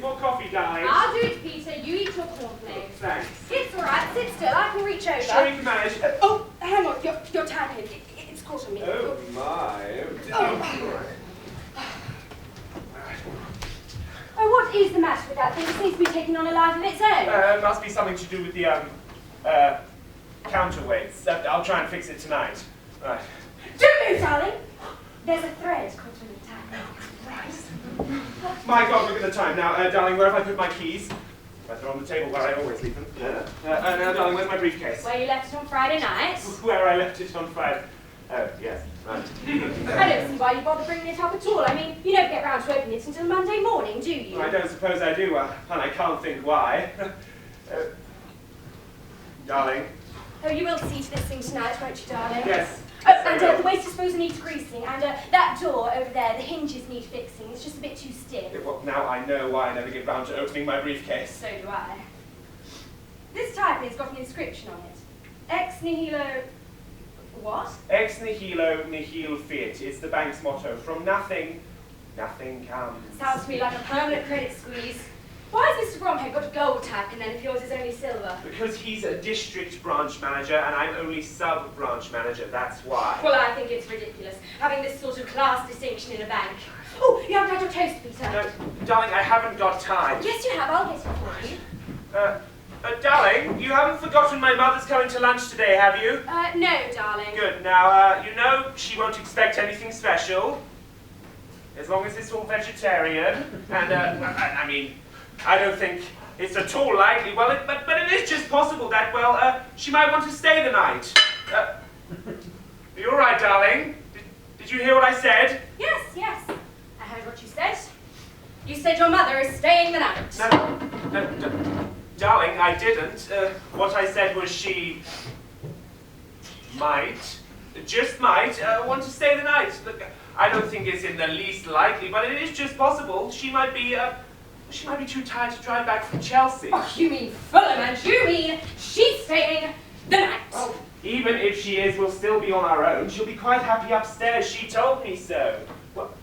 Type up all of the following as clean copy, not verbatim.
more coffee, darling. I'll do it, Peter. You eat your cornflakes. Thanks. It's all right. Sit still. I can reach over. Sure you can manage. Oh, hang on. Your tan him. It's caught on me. Oh, my. Oh, what is the matter with that thing? It seems to be taking on a life of its own. Must be something to do with the, counterweights. I'll try and fix it tonight. Right. Don't move, darling. There's a thread caught on the tan. Right. My God, look at the time. Now, darling, where have I put my keys? They're on the table where I always leave them. Now, darling, where's my briefcase? Where you left it on Friday night. Where I left it on Friday. Oh, yes, right. I don't see why you bother bringing it up at all. I mean, you don't get round to opening it until Monday morning, do you? I don't suppose I do, and I can't think why. Darling. Oh, you will see to this thing tonight, won't you, darling? Yes. Oh, and the waste disposal needs greasing, and that door over there, the hinges need fixing. It's just a bit too stiff. Well, now I know why I never get round to opening my briefcase. So do I. This typing's got an inscription on it. Ex nihilo... What? Ex nihilo nihil fiat. It's the bank's motto. From nothing, nothing comes. Sounds to me like a permanent credit squeeze. Why has Mr. Bromhead got a gold tag and then if yours is only silver? Because he's a district branch manager and I'm only sub-branch manager, that's why. Well, I think it's ridiculous, having this sort of class distinction in a bank. Oh, you haven't had your toast, Peter. No, darling, I haven't got time. Yes, you have. I'll get it for you. Darling, you haven't forgotten my mother's coming to lunch today, have you? No, darling. Good. Now, you know she won't expect anything special. As long as it's all vegetarian. And, I mean, I don't think it's at all likely. Well, but it is just possible that, well, she might want to stay the night. Are you all right, darling? Did you hear what I said? Yes. I heard what you said. You said your mother is staying the night. No, darling, I didn't. What I said was she might, just might, want to stay the night. Look, I don't think it's in the least likely, but it is just possible. She might be too tired to drive back from Chelsea. Oh, you mean Fulham, and you mean she's staying the night. Well, even if she is, we'll still be on our own. She'll be quite happy upstairs. She told me so. Well,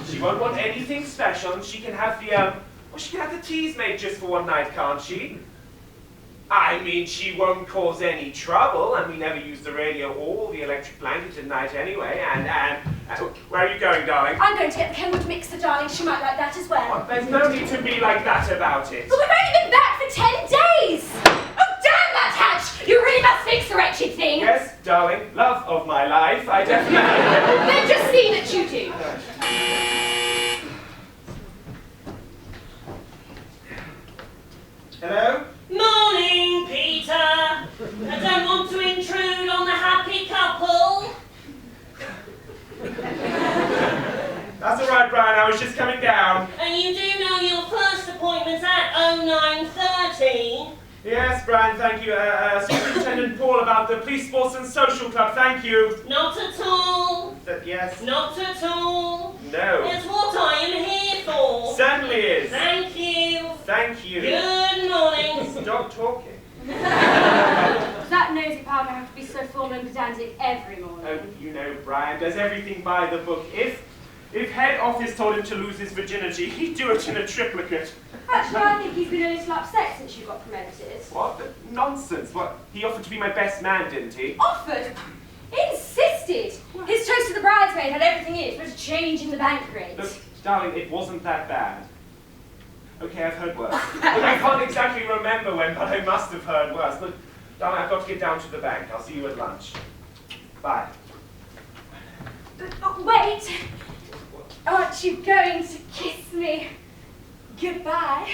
she won't want anything special, and she can have the teas made just for one night, can't she? I mean, she won't cause any trouble, and we never use the radio or the electric blanket at night anyway, and where are you going, darling? I'm going to get the Kenwood mixer, darling. She might like that as well. Well, there's no need to be like that about it. But we've only been back for 10 days! Oh, damn that hatch! You really must fix the wretched thing! Yes, darling, love of my life, I definitely... Then just see that you do. Hello? Morning, Peter. I don't want to intrude on the happy couple. That's all right, Brian. I was just coming down. And you do know your first appointment's at 09:30. Yes, Brian, thank you. Superintendent Paul about the Police Sports and Social Club, thank you. Not at all. Yes? Not at all. No. It's what I am here for. Certainly is. Thank you. Thank you. Good morning. Stop talking. Does that nosy powder have to be so formal and pedantic every morning? Oh, you know, Brian does everything by the book. If head office told him to lose his virginity, he'd do it in a triplicate. Actually, I think he's been a little upset since you got promoted. What? Nonsense. What? He offered to be my best man, didn't he? Offered? Insisted! His toast to the bridesmaid had everything in it, but a change in the bank rate. Look, darling, it wasn't that bad. Okay, I've heard worse. Look, I can't exactly remember when, but I must have heard worse. Look, darling, I've got to get down to the bank. I'll see you at lunch. Bye. Wait! Aren't you going to kiss me goodbye?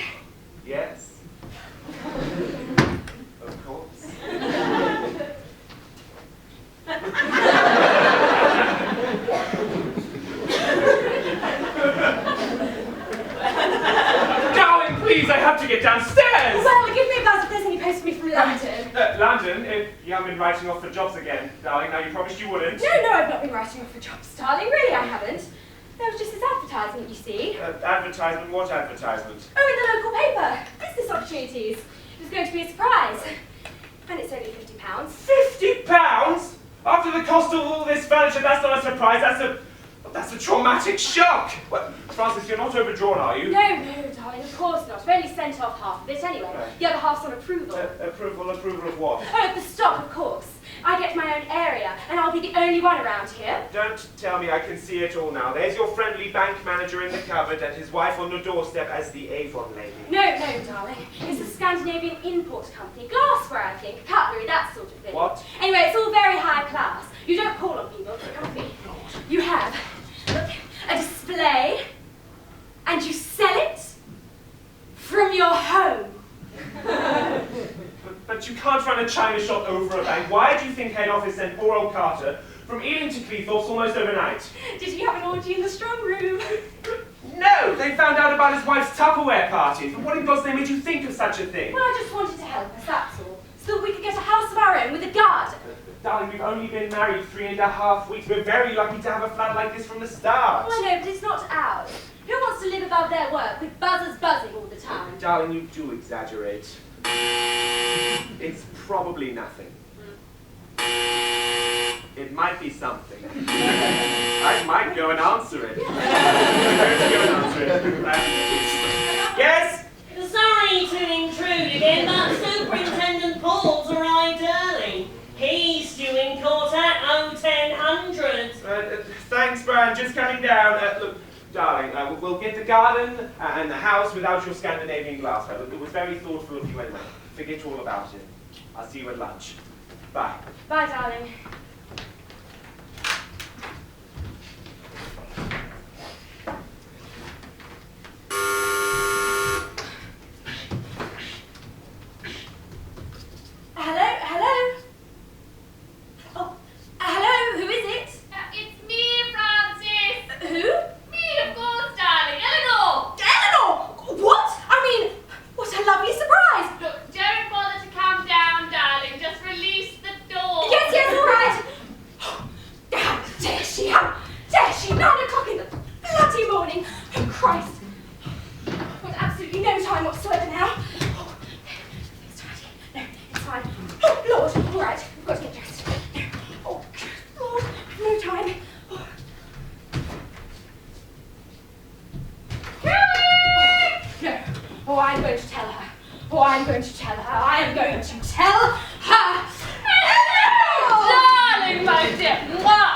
Yes. Of course. Darling, please, I have to get downstairs! Well, give me a buzz if there's any post for me from London. London? If you haven't been writing off for jobs again, darling. Now, you promised you wouldn't. No, I've not been writing off for jobs, darling. Really, I haven't. There was just this advertisement, you see. Advertisement? What advertisement? Oh, in the local paper. Business opportunities. It was going to be a surprise. And it's only £50. £50? After the cost of all this furniture, that's not a surprise. That's a... that's a traumatic shock. Well, Francis, you're not overdrawn, are you? No, darling, of course not. I've only sent off half of it anyway. Right. The other half's on approval. Approval of what? Oh, the stock, of course. I get my own area, and I'll be the only one around here. Don't tell me, I can see it all now. There's your friendly bank manager in the cupboard and his wife on the doorstep as the Avon lady. No, darling. It's the Scandinavian Import Company. Glassware, I think. Cutlery, that sort of thing. What? Anyway, it's all very high class. You don't call on people for company. You have, look, a display, and you sell it from your home. But you can't run a china shop over a bank. Why do you think head office sent poor old Carter from Ealing to Cleethorpes almost overnight? Did he have an orgy in the strong room? No, they found out about his wife's Tupperware party. What in God's name made you think of such a thing? Well, I just wanted to help us, that's all. So that we could get a house of our own with a garden. Darling, we've only been married 3.5 weeks. We're very lucky to have a flat like this from the start. Well, I know, but it's not ours. Who wants to live above their work with buzzers buzzing all the time? Darling, you do exaggerate. It's probably nothing. It might be something. I might go and answer it. I'm going to go and answer it. Yes? Sorry to intrude again, but Superintendent Paul's arrived early. He's due in court at 10:00. Thanks, Brian. Just coming down. Look, darling, we'll get the garden and the house without your Scandinavian glassware. Look, it was very thoughtful of you anyway. Forget all about it. I'll see you at lunch. Bye. Bye, darling. Hello? Oh, hello, who is it? It's me, Francis. Who? Me, of course, darling. Eleanor. Eleanor! What? I mean, what a lovely surprise! Look, don't bother to calm down, darling. Just release the door. Yes, all right. How dare she? How dare she? 9 o'clock in the bloody morning. Oh, Christ. I've got absolutely no time whatsoever now. Oh, it's tidy. No, it's fine. Oh, Lord, all right. We've got to get dressed. No. Oh, Lord, no time. Oh. No. Oh, I'm going to tell her. Oh, I'm going to tell her. I am going to tell her. Darling, my dear. Mwah.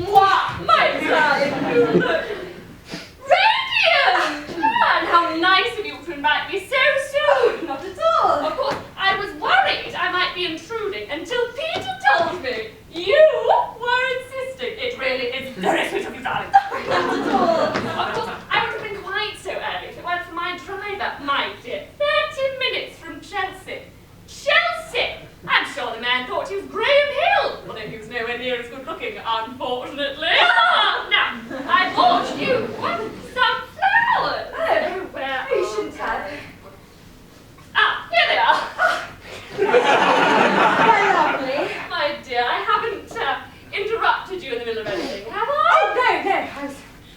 Mwah. My darling. Radiant. And how nice of you to invite me so soon. Not at all. Of course, I was worried I might be intruding until Peter told me you were insisting. It really is very sweet of you, darling. Not at all. Of course, I would have been quite so early if it weren't for my driver, my dear. 30 minutes from Chelsea. Chelsea! I'm sure the man thought he was Graham Hill, although he was nowhere near as good looking, unfortunately. Now, I bought you some flowers. Oh, Where you shouldn't have. Ah, here they are. Very lovely. My dear, I haven't interrupted you in the middle of anything, have I? Oh, no.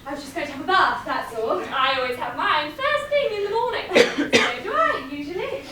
I was just going to have a bath, that's all. I always have mine first thing in the morning. So do I, usually.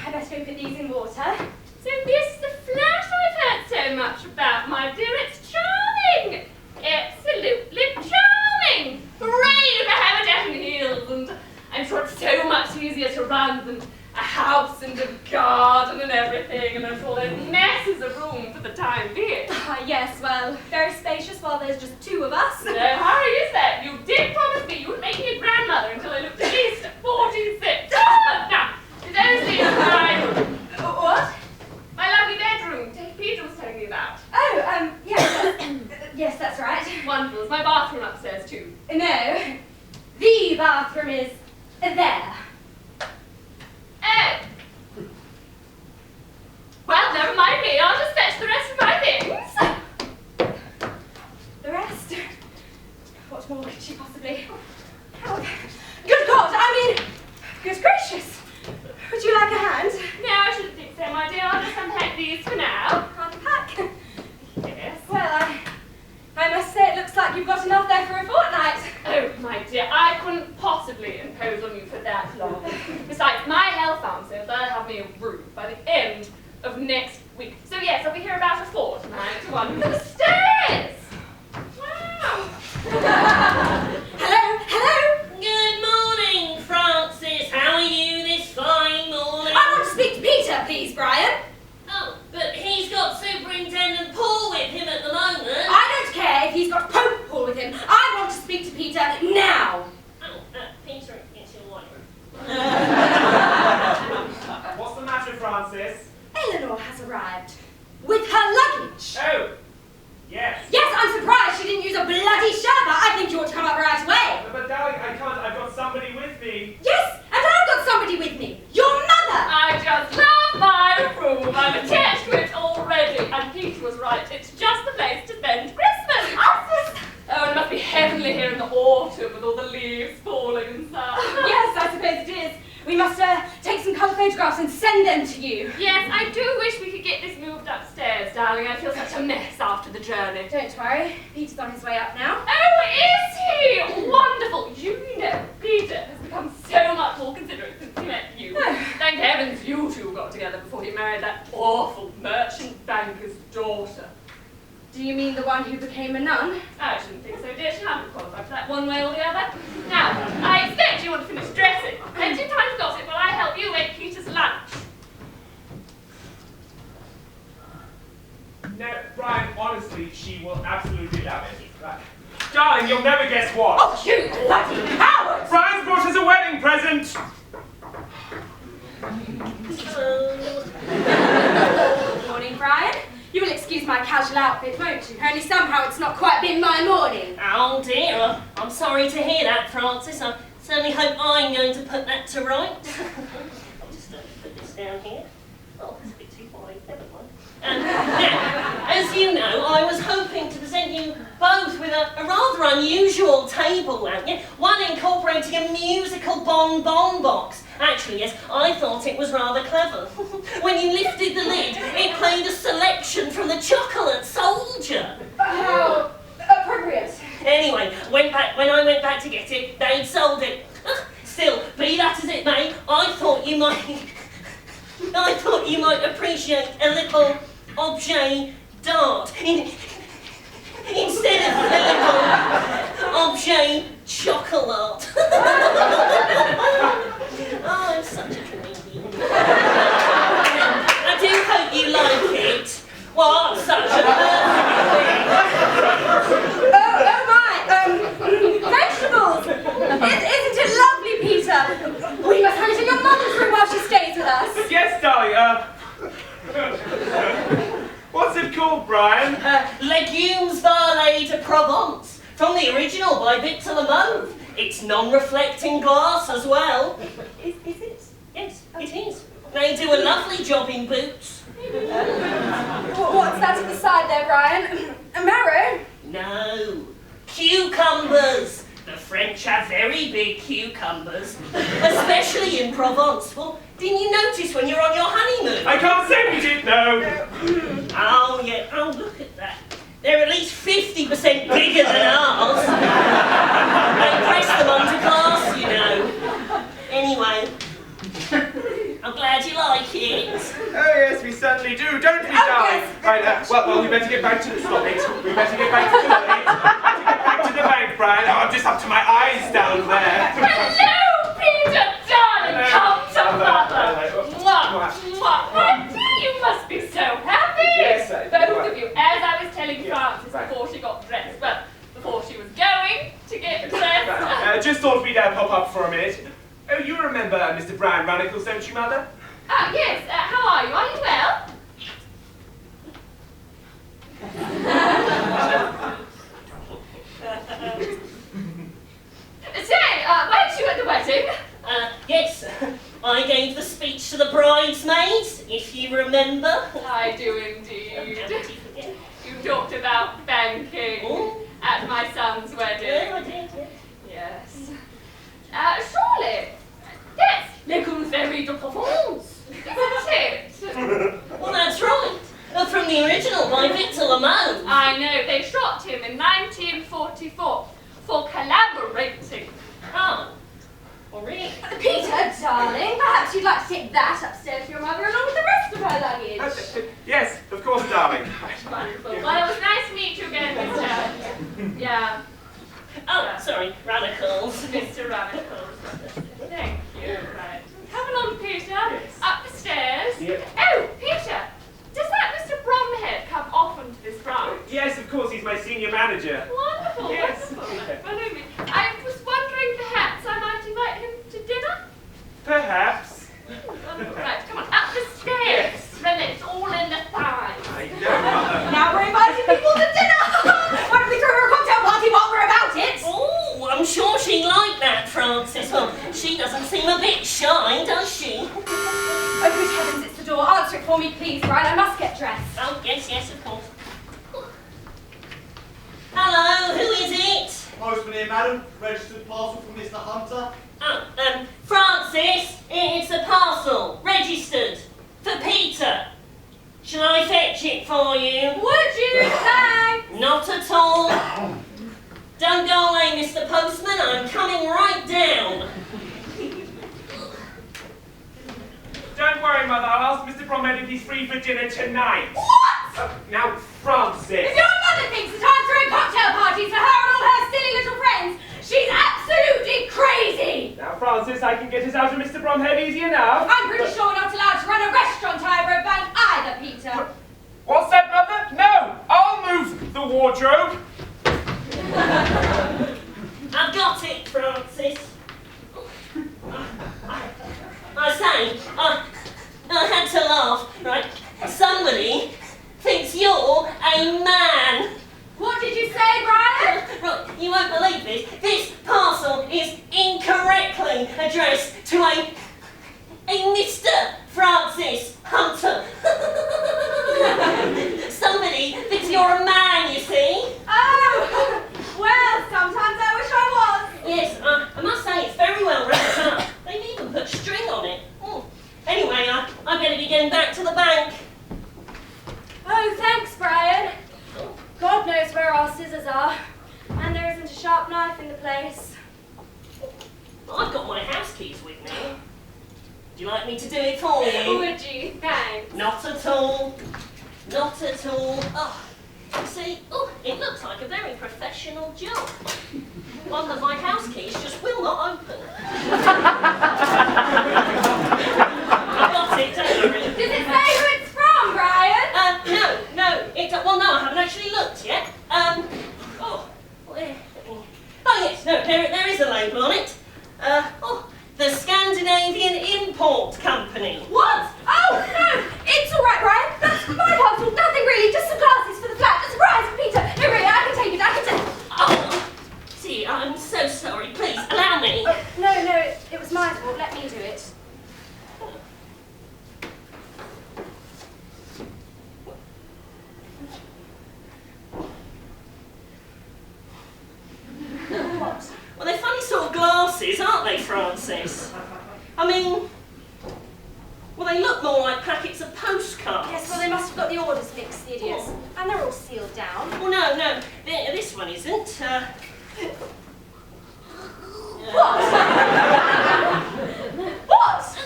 I best go put these in water. So this is the flat I've heard so much about, my dear. It's charming. Absolutely charming. Hooray for Haverdash and Heels. And I'm sure it's so much easier to run than a house and a garden and everything. And there's all those messes of room for the time being. Yes, well, very spacious while there's just 2 of us. No hurry, is there? You did promise me you would make me a grandmother until I looked at least 46. Now, to those things What? my lovely bedroom Peter was telling me about. Oh, yes, that's right. Wonderful. Is my bathroom upstairs too? No, the bathroom is there. Oh. Well, never mind me. I'll just fetch the rest of my things. The rest? What more could she possibly... Oh, good God, I mean, good gracious. Would you like a hand? No, I shouldn't think so, my dear. I'll just unpack these for now. Unpack? Yes. Well, I must say it looks like you've got enough there for a fortnight. Oh, my dear, I couldn't possibly impose on you for that long. Besides, my health arm says they'll have me a room by the end of next week. So yes, I'll be here about a fortnight to one for the stairs. Wow. Superintendent Paul with him at the moment. I don't care if he's got Pope Paul with him. I want to speak to Peter now. Oh, Peter, it's your wife. What's the matter, Francis? Eleanor has arrived. With her luggage. Oh, yes. Yes, I'm surprised she didn't use a bloody Sherpa. I think you ought to come up right away. But darling, I can't. I've got somebody with me. Yes, and I've got somebody with me. Your mother. I just love my room. I'm attached to it already. And Peter was right. It's just the place to spend Christmas. Oh, it must be heavenly here in the autumn with all the leaves falling and stuff. Yes, I suppose it is. We must take some colour photographs and send them to you. Yes, I do wish we could get this moved upstairs, darling. I feel such a mess after the journey. Don't worry, Peter's on his way up now. Oh, is he? Wonderful. You know, Peter has become so much more considerate since he met you. Thank heavens you two got together before he married that awful merchant banker's daughter. Do you mean the one who became a nun? I shouldn't think so, dear. She'll have to qualify for that one way or the other. Now, I expect you want to finish dressing. Plenty of time to gossip while I help you make Peter's lunch. No, Brian, honestly, she will absolutely love it. Right. Darling, you'll never guess what. Oh, you bloody coward! Brian's brought us a wedding present. Good morning, Brian. You will excuse my casual outfit, won't you? Only somehow it's not quite been my morning. Oh dear, I'm sorry to hear that, Francis. I certainly hope I'm going to put that to rights. I'll just put this down here. Oh, that's a bit too wide, never mind. Now, as you know, I was hoping to present you both with a rather unusual table lamp, one incorporating a musical bonbon box. Actually, yes, I thought it was rather clever. When you lifted the lid, it played a selection from the Chocolate Soldier. How appropriate. Anyway, when I went back to get it, they'd sold it. Still, be that as it may, I thought you might appreciate a little objet d'art instead of a little objet chocolat. Oh, I'm such a comedian. I do hope you like it. What? Such a vegetables! Isn't it lovely, Peter? We must hand it to your mother's room while she stays with us. Yes, darling, what's it called, Brian? Legumes Varlet de Provence, from the original by Victor Lemove. It's non-reflecting glass as well. Is it? Yes, it is. They do a lovely job in boots. What's that at the side there, Brian? A marrow? No. Cucumbers. The French have very big cucumbers, especially in Provence. Well, didn't you notice when you're on your honeymoon? I can't say we did, no. Oh, yeah. Oh, look at that. They're at least 50% bigger than ours. They press them onto glass, you know. Anyway, I'm glad you like it. Oh, yes, we certainly do, don't we, darling? Yes. Right, well, we better get back to the stop it. We better get back to the bank. Back to the bank, Brian. Oh, I'm just up to my eyes down there. Hello, Peter, darling. Come to mother. Mwah. Mwah. My dear, you must be so happy. Yes, both of you. As I was telling Frances before she got dressed, well, before she was going to get dressed. Just thought we'd pop up for a minute. Oh, you remember Mr. Brian Runnicles, don't you, Mother? Yes. How are you? Are you well? Say, weren't you at the wedding? Yes, I gave the speech to the bridesmaids, if you remember. I do indeed. You talked about banking at my son's wedding. Yeah, I did, Yes. Surely, that's Legumes Varlet de Provence, isn't it? Well, that's right. From the original by Victor Lemove. I know, they shot him in 1944 for collaborating. Oh, well, really? Peter, darling, perhaps you'd like to take that upstairs to your mother along with the rest of her luggage. Yes, of course, darling. Wonderful. Well, it was nice to meet you again, Mr. Yeah. Oh, sorry, Radicals. Mr. Rachael. Thank you. Right. Come along, Peter. Yes. Up the stairs. Yep. Oh, Peter, does that Mr. Bromhead come Yes, of course, he's my senior manager. Wonderful, Yes. wonderful. Well, I was wondering perhaps I might invite him to dinner? Perhaps. Right, come on, up the stairs. Yes. Then it's all in the thighs. I know, Mother. Now we're inviting people to dinner! Why don't we throw her a cocktail party while we're about it? Oh, I'm sure she'd like that, Francis. Well, she doesn't seem a bit shy, does she? Oh, good heavens, it's the door. Answer it for me, please, Brian. I must get dressed. Oh, yes, of course. Hello, who is it? Postman here, madam. Registered parcel from Mr. Hunter. Oh, Francis, it's a parcel, registered, for Peter. Shall I fetch it for you? Would you, thanks? Not at all. Don't go away, Mr. Postman, I'm coming right down. Don't worry, Mother. I'll ask Mr. Bromhead if he's free for dinner tonight. What? Now, Francis. If your mother thinks that I'm throwing cocktail parties for her and all her silly little friends, she's absolutely crazy! Now, Francis, I can get us out of Mr. Bromhead easy enough. I'm pretty sure we're not allowed to run a restaurant over a bank either, Peter. What's that, Mother? No! I'll move the wardrobe. I've got it, Francis. I say, I had to laugh, right? Somebody thinks you're a man. What did you say, Brian? Right, you won't believe this. This parcel is incorrectly addressed to a Mr. Francis Hunter. Somebody thinks you're a man, you see. Oh, well, sometimes I wish I was. Yes, I must say it's very well wrapped up. They've even put string on it. Anyway, I better be getting back to the bank. Oh, thanks, Brian. God knows where our scissors are. And there isn't a sharp knife in the place. I've got my house keys with me. Would you like me to do it for you? Would you? Thanks. Not at all. Not at all. Oh, you see, it looks like a very professional job. One that my house keys just will not open. I've got it, don't worry. Does it say who it's from, Brian? No, well, no, I haven't actually looked yet. Yes, no, there is a label on it. The Scandinavian Import Company. What? Oh, no! It's all right, Brian. That's my parcel. Nothing really. Just some glasses for the flat. A surprise for Peter. No, really, I can take it. Oh, see, I'm so sorry. Please, allow me. No, it was my fault. Let me do it. What? Well, they're funny sort of glasses, aren't they, Francis? I mean, well, they look more like packets of postcards. Yes, well, they must have got the orders mixed, the idiots. And they're all sealed down. Well, no, this one isn't. What? What?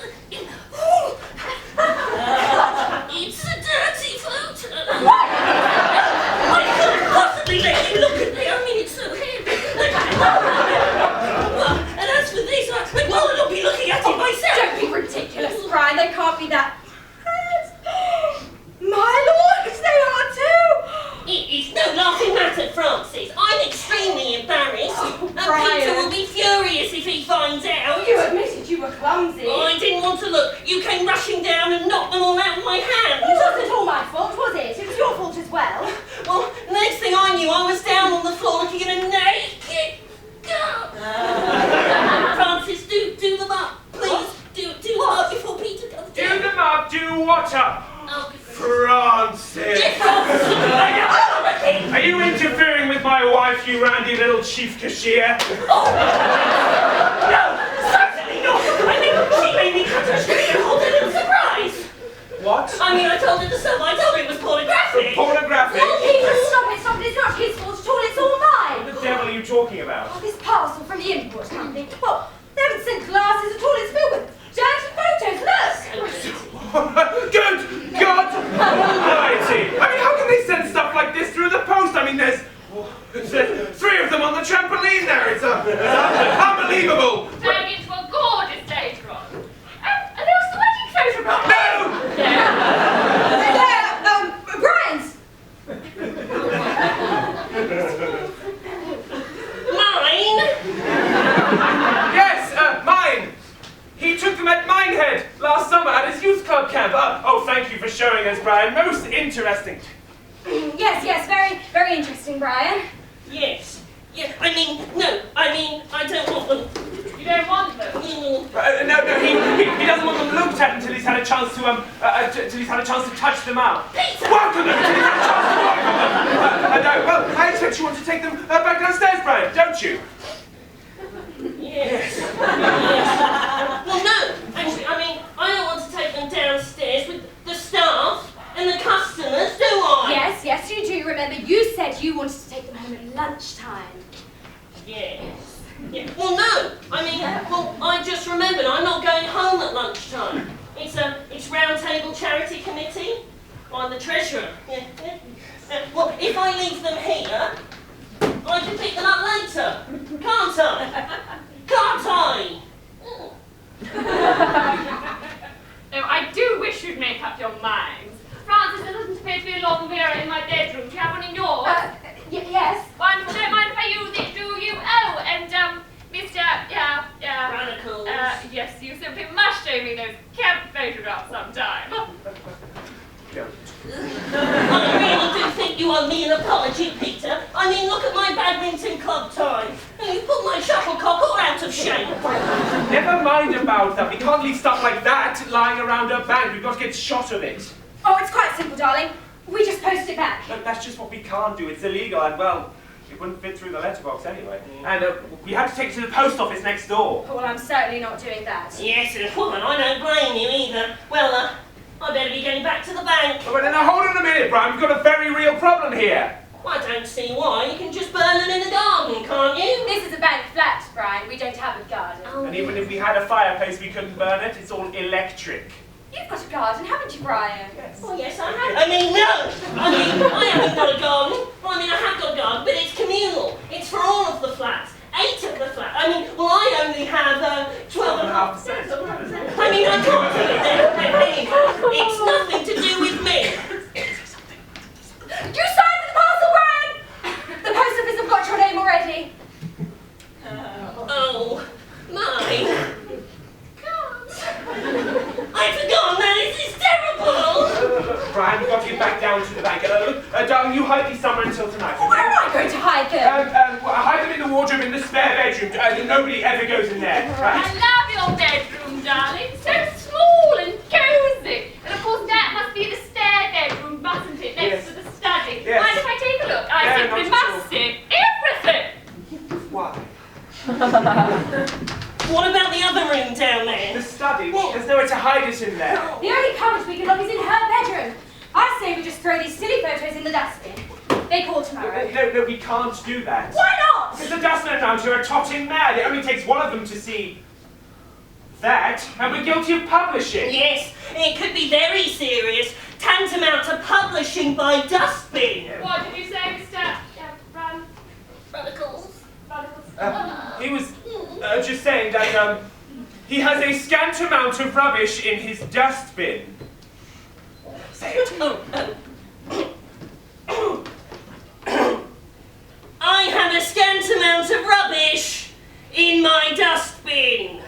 It's a dirty photo. What? I couldn't possibly let you look at me. I mean, it's so heavy. And as for this, well, I'll be looking at it myself. Don't be ridiculous, Brian. They can't be that bad. My lord, they are too. It's no laughing matter, Francis. I'm extremely embarrassed. And Brian. Peter will be furious if he finds out. You admitted you were clumsy. I didn't want to look. You came rushing down and knocked them all out of my hand. It wasn't all my fault, was it? It was your fault as well. Well, the next thing I knew, I was down on the floor looking at a naked girl. Francis, do them up, please. Do them up before Peter comes down. Do them up. Do what up? Oh, Francis. Are you interfering with my wife, you randy little chief cashier? No, certainly not. I mean, she made me cut her string and hold a little surprise. What? I mean, I told her to sell. I told her it was pornographic. Pornographic? Oh, Peter, stop it. It's not his fault at all. It's all mine. What the devil are you talking about? Oh, this parcel from the import company. Well, they haven't sent glasses at all. It's filled with dirty photos. Look. Good God Almighty! I mean, how can they send stuff like this through the post? I mean, there's 3 of them on the trampoline there. It's unbelievable. Turning into a gorgeous stage run. And there was the wedding photograph. No! Yeah. Brian's. showing us, Brian. Most interesting. Yes, very, very interesting, Brian. Yes. Yeah, I mean, no, I don't want them. You don't want them? No, he doesn't want them looked at until he's had a chance to touch them out. Peter! Welcome them until he's had a chance to work on them. Well, I expect you want to take them back downstairs, Brian, don't you? Yes. Well, no, actually, I don't want to take them downstairs with the staff and the customers, do I? Yes, you do. Remember, you said you wanted to take them home at lunchtime. Yes. Yeah. Well, no, I just remembered I'm not going home at lunchtime. It's round table charity committee. I'm the treasurer. Yeah. Well, if I leave them here, I can pick them up later, can't I? Can't I? No, I do wish you'd make up your minds. Francis, there doesn't appear to be a long mirror in my bedroom. Do you have one in yours? Yes. Wonderful. Don't mind if I use it, do you? Oh, and, Mr. Radicals. Yes, you simply must show me those camp photographs sometime. I really do think you owe me an apology, Peter. Look at my badminton club tie. You put my shuttlecock all out of shape. Never mind about that. We can't leave stuff like that lying around our bag. We've got to get shot of it. Oh, it's quite simple, darling. We just post it back. No, that's just what we can't do. It's illegal, and well, it wouldn't fit through the letterbox anyway. And we have to take it to the post office next door. Well, I'm certainly not doing that. Yes, woman, I don't blame you either. Well, I better be getting back to the bank. Oh, but now hold on a minute, Brian. We've got a very real problem here. I don't see why. You can just burn them in the garden, can't you? This is a bank flat, Brian. We don't have a garden. Oh. And even if we had a fireplace, we couldn't burn it. It's all electric. You've got a garden, haven't you, Brian? Yes. Oh, yes, I have. No! I haven't got a garden. Well, I have got a garden, but it's communal. It's for all of the flats. 8 of the flats. I only have 12.5%. I can't do it there. It's nothing to do with me. You signed the parcel, Brian! The post office have got your name already. Oh, my. I've forgotten that. This is terrible. Brian, we've got to get back down to the bank. Darling, you hide these somewhere until tonight. Okay? Where am I going to hide them? Hide them in the wardrobe in the spare bedroom. Nobody ever goes in there. Right? I love your bedroom, darling. So small and cozy. And of course that must be the spare bedroom, mustn't it? Next to the study. Yes. Mind if I take a look? I simply not at all. must see everything. Why? What about the other room down there? The study? There's nowhere to hide it in there. The only cupboard we can look is in her bedroom. I say we just throw these silly photos in the dustbin. They call tomorrow. No, we can't do that. Why not? Because the dustmen around here are totting mad. It only takes one of them to see that, and we're guilty of publishing. Yes, it could be very serious. Tantamount to publishing by dustbin. What did you say, Mr. Radicals. He was just saying that he has a scant amount of rubbish in his dustbin. Say it. I have a scant amount of rubbish in my dustbin.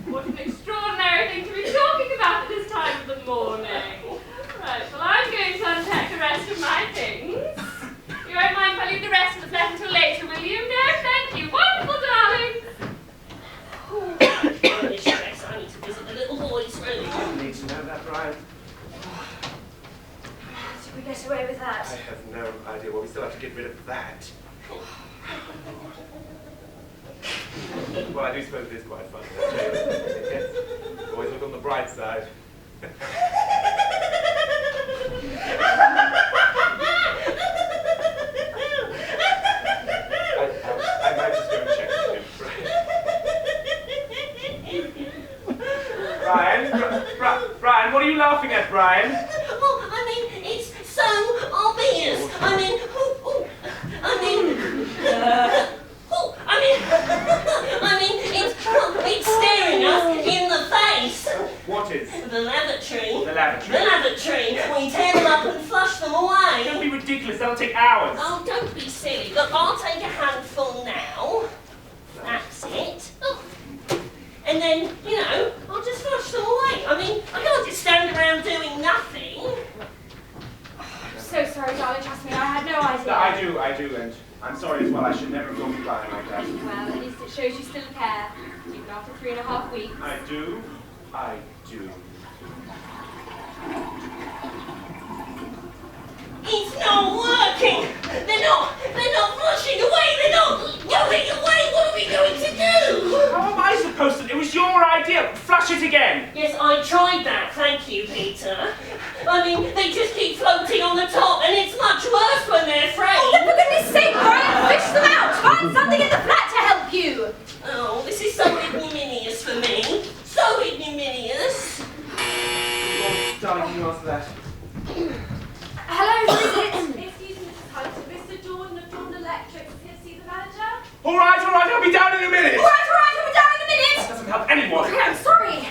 What an extraordinary thing to be talking about at this time of the morning. Right, well, I'm going to unpack the rest of my things. You won't mind if I leave the rest of the flat until later, will you? No, thank you. Wonderful, darling. I need to visit the little boy's room. I need to know that, Brian. Did we get away with that? I have no idea. Well, we still have to get rid of that. Well, I do suppose it is quite fun. Yes. Always look on the bright side. I might just go and check with him, Brian. Brian, what are you laughing at, Brian? Oh, it's so obvious. It's staring us in the face. What is? The lavatory. The lavatory. The lavatory. Yes. We tear them up and flush them away. Don't be ridiculous. That'll take hours. Oh, don't be silly. Look, I'll take a handful now. That's it. Oh. And then, I'll just flush them away. I mean, I can't just stand around doing nothing. I'm so sorry, darling Jasmine. I had no idea. No, I do, and I'm sorry as well. I should never have gone flying like that. Well, at least it shows you still care, even after 3.5 weeks. I do. It's not working. They're not flushing away. They're not going away. What are we going to do? How am I supposed to? It was your idea. Flush it again. Yes, I tried that. Thank you, Peter. I mean, they just keep floating on the top, and it's much worse when they're frayed. Oh, for goodness sake, Brian, fish them out. Find something in the flat to help you. Oh, this is so ignominious for me. So ignominious. Oh, darling, can you answer that? Hello, who is it? Excuse me, Mrs. Hunter. Mr. Jordan of Jordan Electric is here to see the manager. All right, I'll be down in a minute. All right, I'll be down in a minute. That doesn't help anyone. Okay, I'm sorry.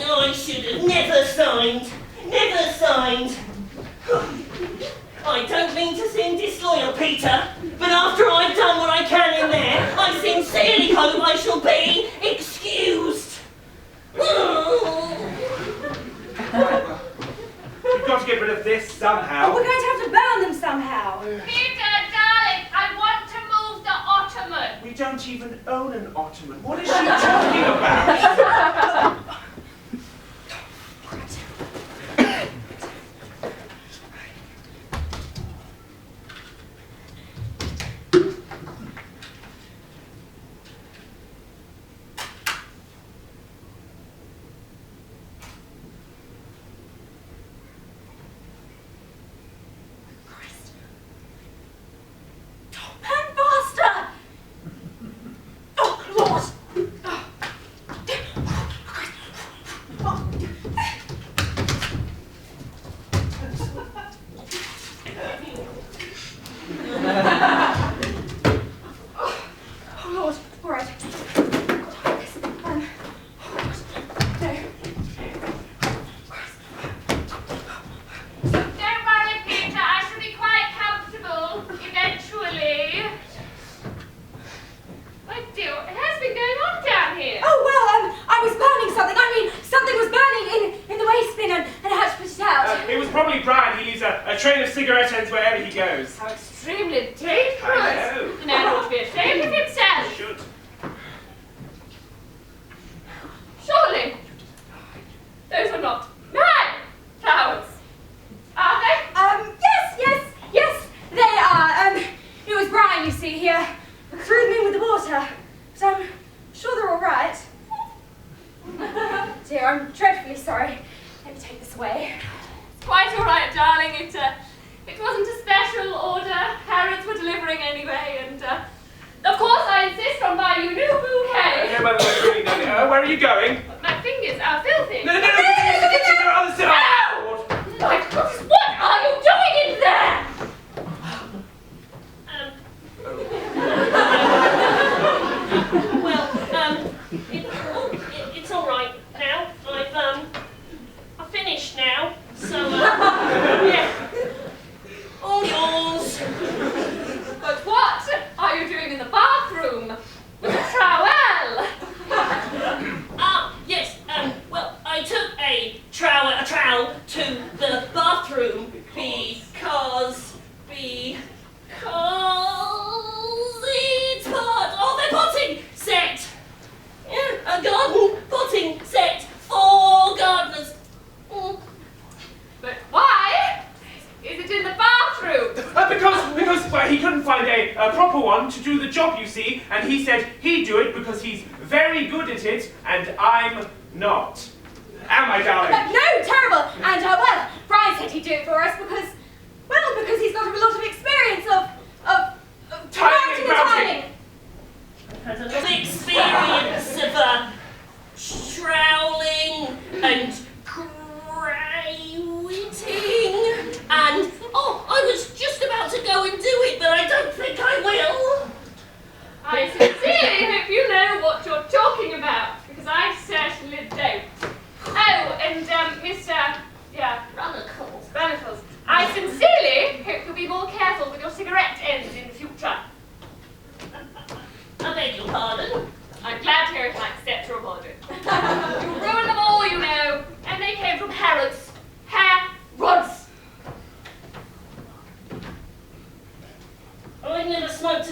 I should have never signed. Never signed. I don't mean to seem disloyal, Peter, but after I've done what I can in there, I sincerely hope I shall be excused. We've got to get rid of this somehow. Oh, we're going to have to burn them somehow. Peter, darling, I want to move the ottoman. We don't even own an ottoman. What is she talking about? Mr. Rachael.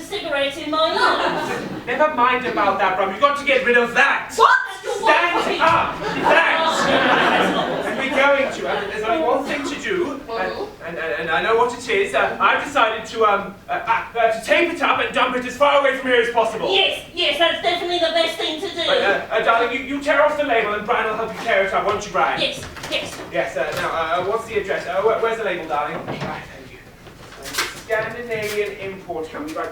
cigarette in my mouth. Never mind about that, Brom. You've got to get rid of that. What? Stand up! That! And we're going to. There's only one thing to do, and I know what it is. I've decided to tape it up and dump it as far away from here as possible. Yes, that's definitely the best thing to do. Darling, you tear off the label and Brian will help you tear it up, won't you, Brian? Yes. Yes, now, what's the address? Where's the label, darling? Right, thank you. Scandinavian Import Company, right.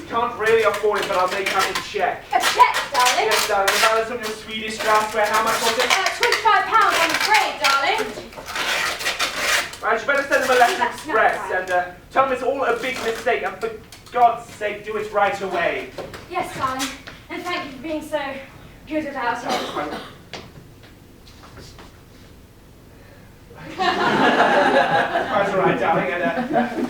You can't really afford it, but I'll make out a check. A check, darling? Yes, darling. The balance of your Swedish glassware, how much was it? £25, I'm afraid, darling. Right, you better send them a letter express, and tell them it's all a big mistake, and for God's sake, do it right away. Yes, darling. And thank you for being so good about it. Quite all right, darling, and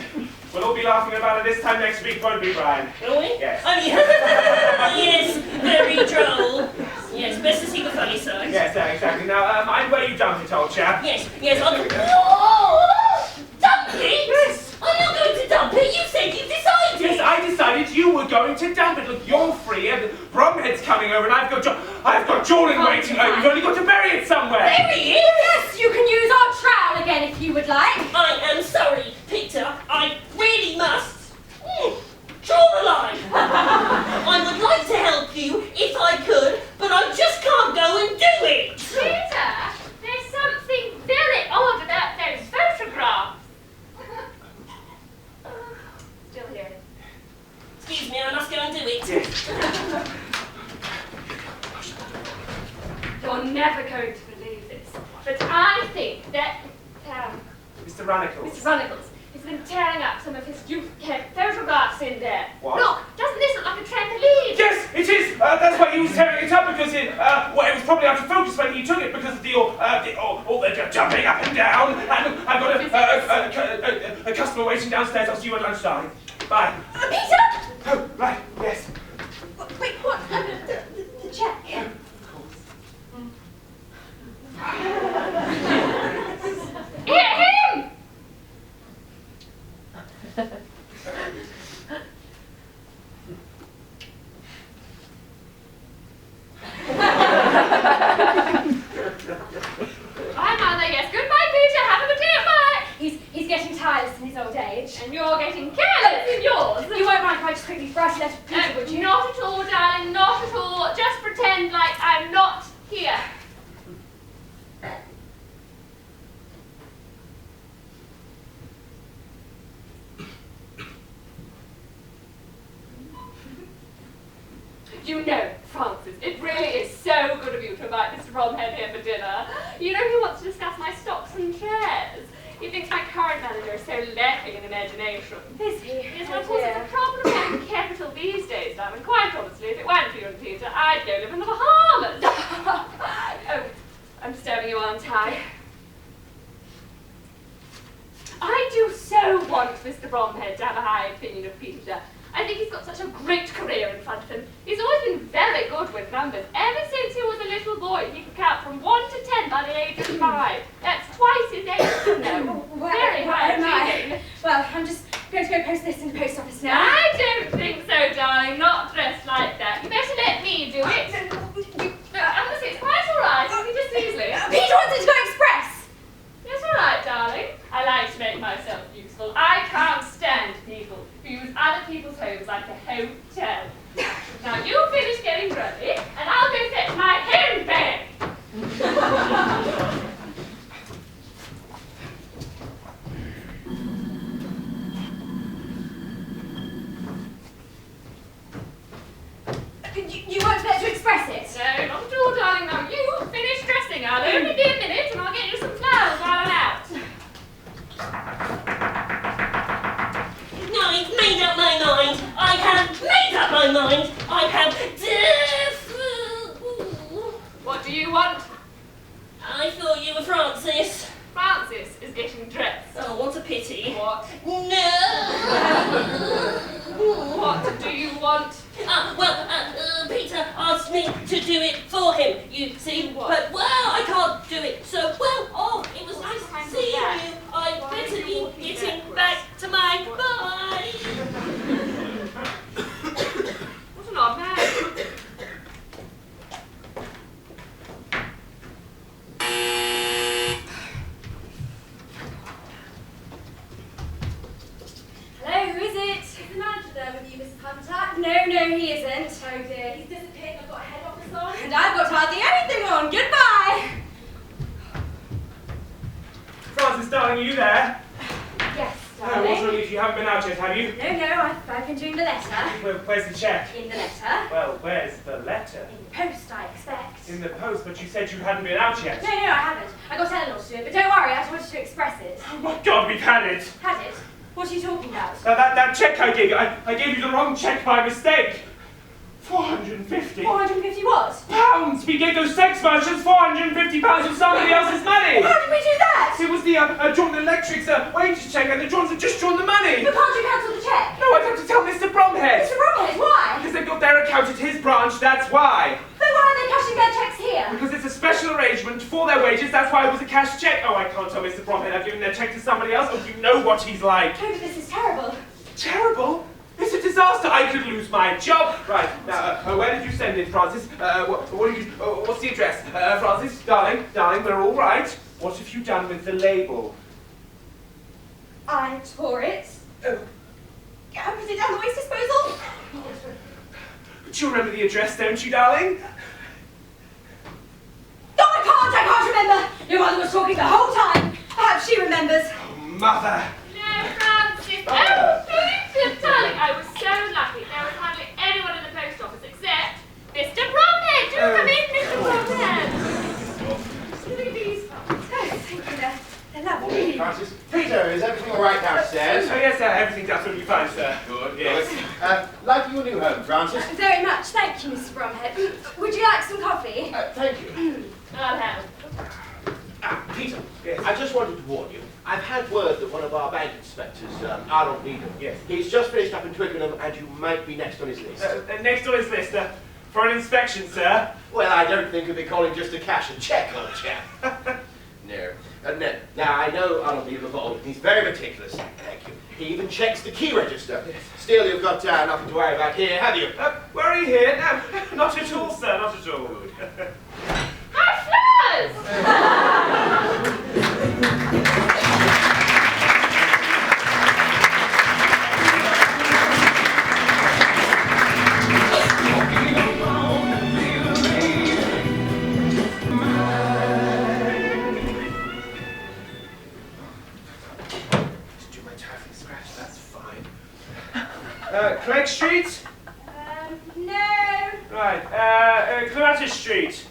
we'll all be laughing about it this time next week, won't we, Brian? Will we? Yes. Oh, yeah. Yes, very droll. Yes, best to see the funny side. Yes, exactly. Now, mind where you dump it, old chap. Yes, I'll... Oh, dump it? Yes. I'm not going to dump it. You said you decided. Yes, I decided you were going to dump it. Look, you're free, and Bromhead's coming over, and I've got Jordan waiting. You've only got to bury it somewhere. There he is. Yes, you can use our trowel again if you would like. I am sorry, Peter. I really must. Draw the line. I would like to help you if I could, but I just can't go and do it. Peter, there's something very odd about those photographs. Still here. Excuse me, I must go and do it. Yes. You're never going to believe this, but I think that Mr. Rachael. Mr. Runnacles has been tearing up some of his youth photographs in there. What? Look, doesn't this look like a trampoline? Yes, it is. That's why he was tearing it up, because it was probably out of focus when he took it because of all the jumping up and down. And I've got a customer waiting downstairs. I'll see you at lunch, darling. Bye. Peter! Oh, right. Yes. Wait, what? The check. Hit him! Bye, Mother. Yes, goodbye, Peter. Have a good day. Bye. He's getting tireless in his old age. And you're getting careless in yours. You won't mind if I just quickly brush a letter of Peter, would you? Not at all, darling. Not at all. Just pretend like I'm not here. You know, Francis, it really is so good of you to invite Mr. Bromhead here for dinner. You know, he wants to discuss my stocks and shares. He thinks my current manager is so lacking in imagination. Is he? Yes, well, of course, it's a problem having capital these days, darling. Quite honestly, if it weren't for you and Peter, I'd go live in the Bahamas. Oh, I'm disturbing you, aren't I? I do so want Mr. Bromhead to have a high opinion of Peter. I think he's got such a great career in front of him. He's always been very good with numbers. Ever since he was a little boy, he could count from 1 to 10 by the age of 5. That's twice his age, you know. Very high achieving. Well, I'm just going to go post this in the post office now. I don't think so, darling. Not dressed like that. You better let me do it. Honestly, it's quite all right. You can just easily. Peter wants it to go express. It's all right, darling. I like to make myself useful. I can't stand people who use other people's homes like a hotel. Now you finish getting ready, and I'll go fetch my handbag. You won't let to express it? No, not at all, darling. Now you finish dressing. I'll only be a minute, and I'll get you some flowers while I'm out. I've made up my mind. I have made up my mind. I have What do you want? I thought you were Francis. Francis is getting dressed. Oh, what a pity. What? No. What do you want? Peter asked me to do it for him, you see. What? But, well, I can't do it. So, it was nice seeing you. I'd better be getting back to my bye. Hunter. No, he isn't. Oh dear, he's disappeared. I've got a head office on. And I've got hardly anything on. Goodbye. Frances, darling, are you there? Yes, What's darling. the relief? You haven't been out yet, have you? No, I've been doing the letter. Where's the check? In the letter. Well, where's the letter? In the post, I expect. In the post, but you said you hadn't been out yet. No, I haven't. I got Eleanor to do it, but don't worry, I wanted to express it. Oh my God, we've had it. Had it? What are you talking about? That check I gave you, I gave you the wrong check by mistake. 450. 450 what? Pounds! We gave those sex merchants 450 pounds of somebody else's money! How did we do that? It was the Jordan Electric's wages check, and the Johns have just drawn the money! But can't you cancel the check? No, I'd have to tell Mr. Bromhead! Mr. Bromhead, why? Because they've got their account at his branch, that's why! Then why are they cashing their checks here? Because it's a special arrangement for their wages, that's why it was a cash check. Oh, I can't tell Mr. Bromhead I've given their check to somebody else. Oh, you know what he's like. Oh, this is terrible. Terrible? It's a disaster. I could lose my job. Right, now, where did you send it, Frances? What's the address? Frances, darling, we're all right. What have you done with the label? I tore it. Oh. I put it down the waste disposal. But you remember the address, don't you, darling? No, I can't remember. Your mother was talking the whole time. Perhaps she remembers. Oh, Mother. No, Frances. Oh, Peter, darling, I was so lucky. There was hardly anyone in the post office except Mr. Bromhead. Do come in, Mr. Bromhead. Look at these. Oh, thank you. They're lovely. Francis. Peter, is everything all right downstairs? Oh, yes, sir. Everything's absolutely fine, sir. Good, Yes. Like your new home, Francis? Very much. Thank you, Mr. Bromhead. Would you like some coffee? Thank you. I'll have. Peter, Yes. I just wanted to warn you. I've had word that one of our bank inspectors, Needham, Yes. he's just finished up in Twickenham and you might be next on his list. Next on his list, for an inspection, sir. Well, I don't think he'll be calling just to cash and check, old chap. No. No. Now, I know Arnold Needham of old. He's very meticulous. Thank you. He even checks the key register. Yes. Still, you've got nothing to worry about here, have you? Worry here? No, not at all, sir, not at all. High flowers! Craig Street? No. Right, Clematis Street?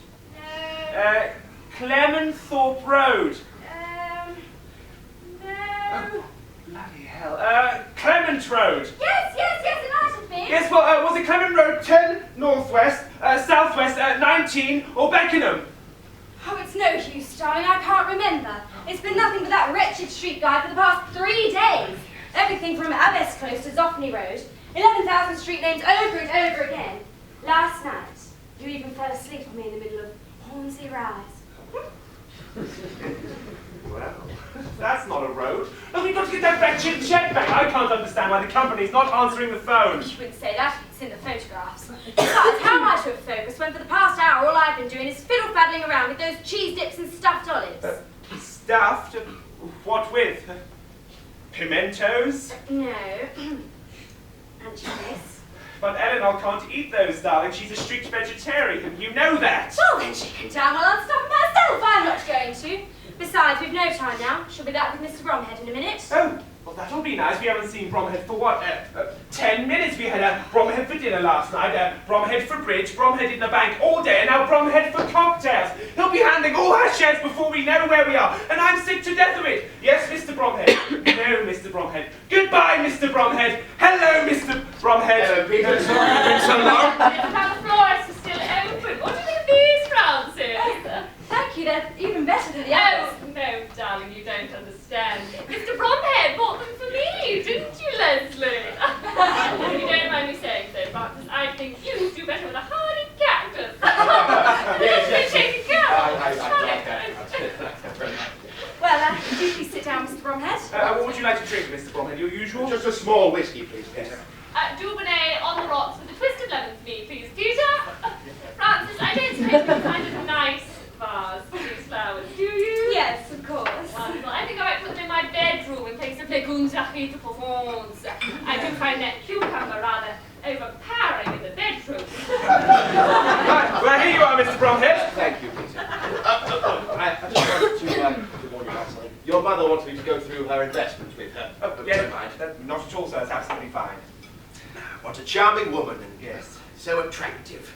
No. Clementhorpe Road? No. Bloody hell. Clement Road? Yes, it might have been. Yes, well, was it Clement Road 10 Northwest, Southwest 19, or Beckenham? Oh, it's no use, darling. I can't remember. It's been nothing but that wretched street guide for the past 3 days. Everything from Abbess Close to Zoffany Road. 11,000 street names over and over again. Last night, you even fell asleep on me in the middle of Hornsey Rise. Well, that's not a road. And we've got to get that wretched check back. I can't understand why the company's not answering the phone. You wouldn't say that if it's in the photographs. Besides, how am I to have focused when for the past hour all I've been doing is fiddle-faddling around with those cheese dips and stuffed olives? Stuffed? What with? Pimentos? No. Anchovies. But Eleanor can't eat those, darling. She's a strict vegetarian. You know that. Well, then she can damn well unstuff herself. I'm not going to. Besides, we've no time now. She'll be back with Mr. Bromhead in a minute. Oh, well, that'll be nice. We haven't seen Bromhead for what? 10 minutes. We had Bromhead for dinner last night, Bromhead for bridge, Bromhead in the bank all day, and now Bromhead for cocktails. He'll be handling all our shares before we know where we are, and I'm sick to death of it. Yes, Mr. Bromhead. No, Mr. Bromhead. Goodbye, Mr. Bromhead. Hello, Mr. Bromhead. Hello, Peter. Sorry you've been so long. The florist is still open. What do you think of these, Frances? Thank you, they're even better than the Oh, others. no, darling, you don't understand. Mr. Bromhead bought them for me, didn't you, Leslie? If you don't mind me saying so, Frances, I think you do better with a hardy cactus. Yes. Take a I like that. Well, do please sit down, Mr. Bromhead. What would you like to drink, Mr. Bromhead? Your usual? Just a small whiskey, please, Peter. Dubonnet on the rocks with a twisted lemon for me, please, Peter. Frances, I don't suppose you find a nice vase for these flowers, do you? Yes, of course. Wonderful. I think I might put them in my bedroom in place of legumes de Provence. I do find that cucumber rather overpowering in the bedroom. Well, here you are, Mr. Bromhead. Thank you, Peter. I just wanted to warn you about something. Your mother wants me to go through her investments with her. Oh, yes, not at all, sir. It's absolutely fine. What a charming woman, and Yes. so attractive.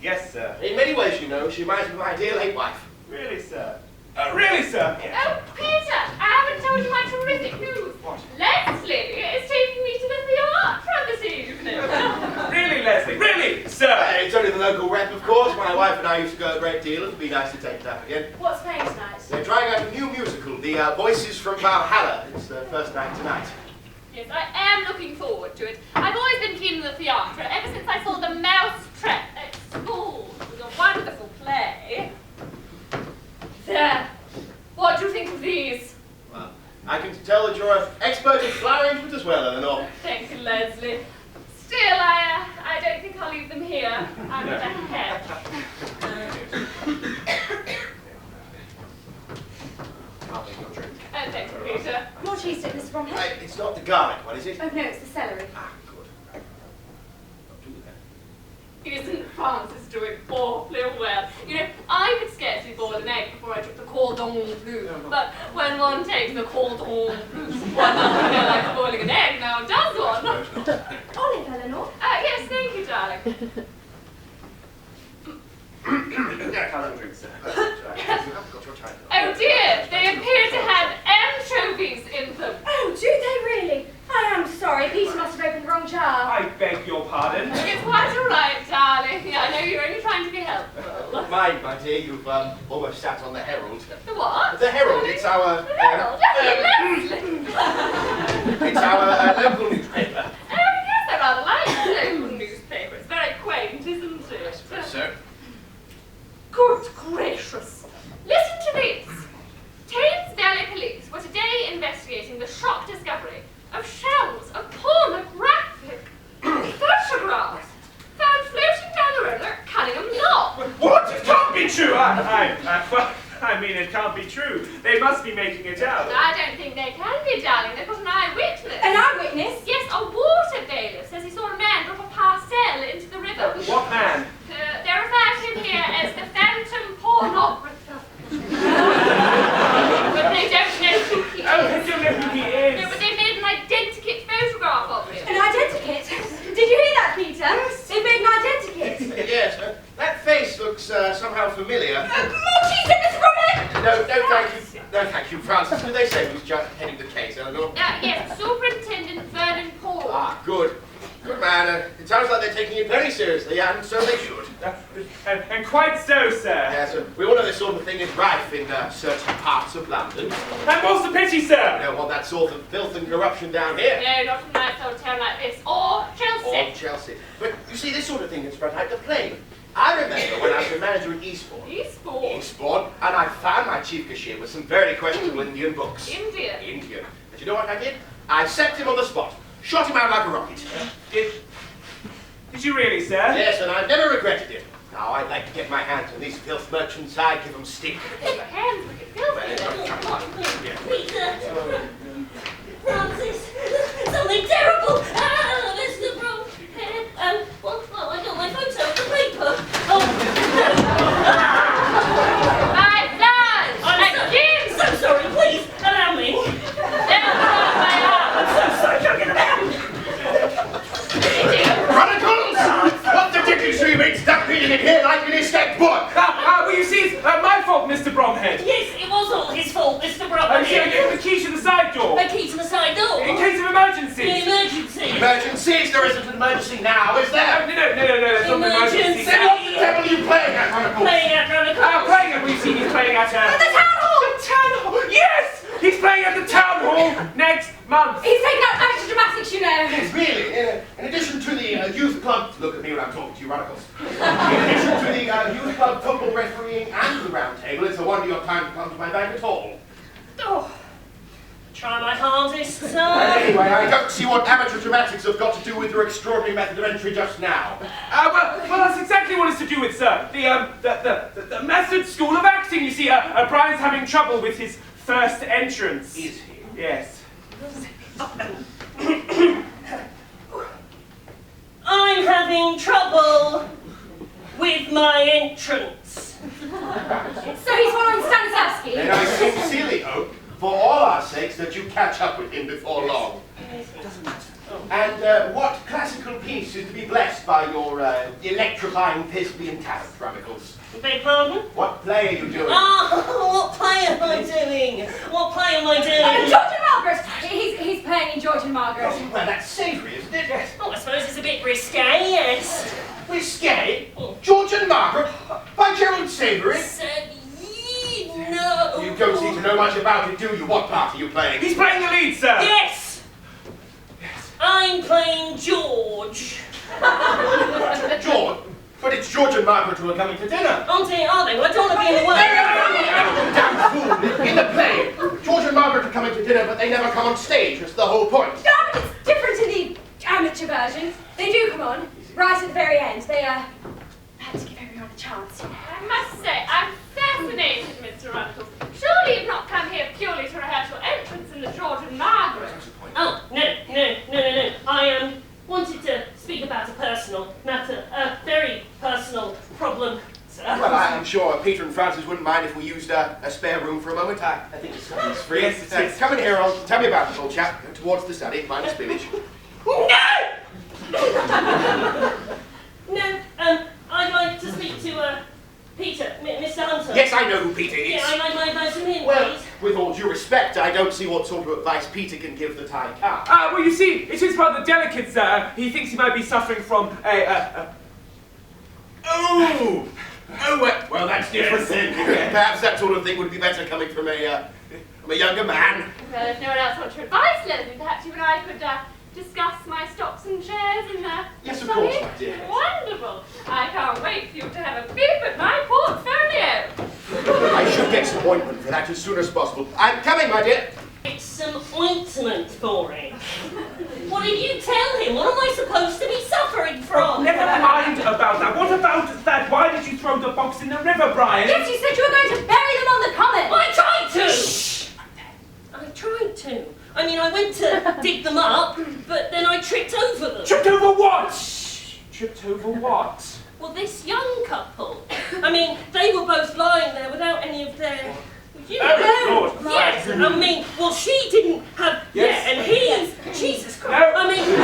Yes, sir. In many ways, you know, she reminds me of my dear late wife. Really, sir? Really, sir? Yes. Oh, Peter, I haven't told you my terrific news. What? Leslie is taking me to the theatre this evening. Really, Leslie? Really, sir? It's only the local rep, of course. My wife and I used to go a great deal. It'd be nice to take it up again. What's playing tonight? They're trying out a new musical, The Voices from Valhalla. It's the first night tonight. Yes, I am looking forward to it. I've always been keen to the theatre, ever since I saw The Mousetrap at school. It was a wonderful play. There. What do you think of these? Well, I can tell that you're an expert in flower arrangement as well, Eleanor. Thank you, Leslie. Still, I don't think I'll leave them here. I'm a head. I'll take your drink. Thank you, Peter. More cheese stick, Mr. Bromhead? It's not the garlic one, is it? Oh no, it's the celery. Ah, good. I'll do that. Isn't Francis doing awfully well? You know, I could scarcely boil an egg before I took the cordon bleu. But when one takes the cordon bleu, one doesn't feel like boiling an egg now, does one? Olive, Eleanor. Yes, thank you, darling. Callum, drink, sir. I've got your title. Oh dear, they appear to have anchovies in them. Oh, do they really? I am sorry, Peter must have opened the wrong jar. I beg your pardon. It's quite all right, darling. I know you're only trying to be helpful. Mind, my dear, you've almost sat on the Herald. The what? The Herald, it's our... The Herald? Leslie! It's our local newspaper. Oh, yes, I rather like the local newspaper. It's very quaint, isn't it? So, Good gracious! Listen to this. Thames Valley Police were today investigating the shock discovery of shells of pornographic photographs found floating down the river at Cunningham Lock. What? It can't be true! I mean, it can't be true. They must be making it out. I don't think they can be, darling. They've got an eyewitness. An eyewitness? Yes, a water bailiff says he saw a man drop a parcel into the river. What man? They refer to him here as the phantom pornographer. But they don't know who he is. Oh, they don't know who he is. No, but they made an identikit photograph of him. An identikit? Did you hear that, Peter? Yes. They made an identikit. yes, that face looks somehow familiar. More cheese stick, Mr. Bromhead! No, thank you. No, thank you, Francis. Who they say who's just heading the case, Eleanor? Yes, Superintendent Vernon Paul. Ah, good. Good man. It sounds like they're taking it very seriously, and so they should. And quite so, sir. Yes, we all know this sort of thing is rife in certain parts of London. And what's the pity, We sir? don't want that sort of filth and corruption down here. No, not from a nice old town like this. Or Chelsea. Or Chelsea. But you see, this sort of thing has spread like the plague. I remember when I was a manager at Eastbourne. Eastbourne. And I found my chief cashier with some very questionable Indian books. India. Indian. But you know what I did? I sacked him on the spot. Shot him out like a rocket. Did you really, sir? Yes, and I've never regretted it. Now, I'd like to get my hands on these filth merchants. I'd give them stick. His hands look filthy. Peter! Francis! Something terrible! Ah, Mr. Bromhead! Well, I got my photo of the paper. My son! Again! So sorry, please, allow me. Never mind my arm. I'm so sorry, don't get around. Radicals! What the dickens do you mean stampeding in here like an escaped boy? Well, you see, it's my fault, Mr. Bromhead. Yes, it was all his fault, Mr. I gave Bromhead. him the key to the side door. A key to the side door. In case of emergency. The emergency. Emergencies? There isn't an emergency now, is there? No, that's not an emergency. Emergency. Then what the devil are you playing at, Radicals? Playing at Radicals. Playing at, we've seen he's playing at The town hall! the town hall. Yes! He's playing at the town hall next month. He's taking out amateur dramatics, you know. Yes, really. In addition to the youth club, look at me when I'm talking to you, Radicals. In addition to the youth club football refereeing and the round table, it's a wonder your time to come to my bank at all. Oh, try my hardest, sir. Anyway, I don't see what amateur dramatics have got to do with your extraordinary method of entry just now. Well, that's exactly what it's to do with, sir. The Method School of Acting. You see, Brian's having trouble with his first entrance. Is he? Yes. having trouble with my entrance. So he's following Stanislavski? And I sincerely hope, for all our sakes, that you catch up with him before long. And what classical piece is to be blessed by your electrifying Thisbian talent, Chronicles? Beg pardon? What play are you doing? Oh, what play am I doing? What play am I doing? George and Margaret! He's playing in George and Margaret. Oh, well, that's savoury, isn't it? Yes. Oh, I suppose it's a bit risque, yes. Risque? George and Margaret? By Gerald Savoury? No. You don't seem to know much about it, do you? What part are you playing? He's playing the lead, sir! Yes! I'm playing George. George? But it's George and Margaret who are coming to dinner. Aren't they? Are they? Well, I don't want to be in the way. Damn fool! In the play, George and Margaret are coming to dinner, but they never come on stage. That's the whole point. No, but it's different in the amateur version. They do come on, right at the very end. They, had to give everyone a chance. I must say, I'm fascinated, Mr. Runkles. Surely you've not come here purely to rehearse your entrance in the George and Margaret. Oh, no. I wanted to speak about a personal matter, a very personal problem, sir. Well, I'm sure Peter and Francis wouldn't mind if we used a spare room for a moment. I think it's free. Yes. Come in here, tell me about it, old chap. Towards the study, minus spillage. No, I'd like to speak to, Peter, Mr. Hunter. Yes, I know who Peter is. Yeah, I'd like my advice from him, Well, please. with all due respect, I don't see what sort of advice Peter can give the Thai car. Well, you see, it is rather delicate, sir. He thinks he might be suffering from Oh, well, that's different then. Perhaps that sort of thing would be better coming from a younger man. Well, if no one else wants your advice, Leslie, perhaps you and I could discuss my stocks and shares in the Yes, of study. course, my dear. Wonderful. I can't wait for you to have a peep at my portfolio. I should get some ointment for that as soon as possible. I'm coming, my dear. It's some ointment for him. What did you tell him? What am I supposed to be suffering from? Never mind about that. What about that? Why did you throw the box in the river, Brian? Yes, you said you were going to bury them on the common. I tried to! Shh! I tried to. I mean, I went to dig them up, but then I tripped over them. Tripped over what? Tripped over what? Well, this young couple. I mean, they were both lying there without any of their... Oh, Lord. Yes, I mean, well, she didn't have... Yes. Yeah, and he... Jesus Christ. No. I mean, it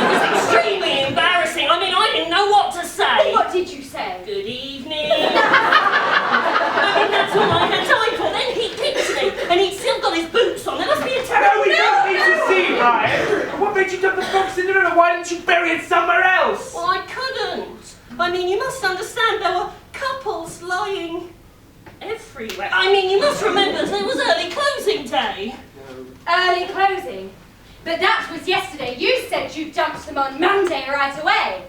was extremely embarrassing. I mean, I didn't know what to say. What did you say? Good evening. I mean, that's all I had time for. Then he picked me, and he'd still got his boots on. There must be a No, terrible... we don't need to see, Brian. What made you dump the box in the river? Why didn't you bury it somewhere else? Well, I couldn't. I mean, you must understand there were couples lying everywhere. I mean, you must remember it was early closing day. Early closing. But that was yesterday. You said you dumped them on Monday right away.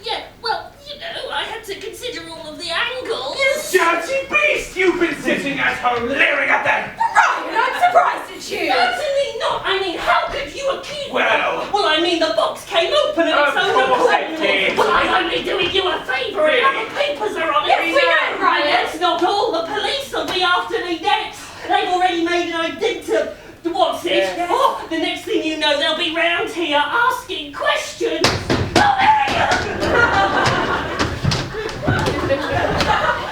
Yeah, well, you know, I had to consider all of the angles. Dirty beast! You've been sitting at home leering at them! Brian, I'm surprised at you. Certainly not. I mean, how could you accuse me? Well, I mean, the box came open and Of it's only course it did. Well, I'm only doing you a favour and other papers are on it. Yes, we know, Brian. And that's not all. The police will be after me next. They've already made an ident what's it? Yes. Oh, the next thing you know, they'll be round here asking questions. Oh, there you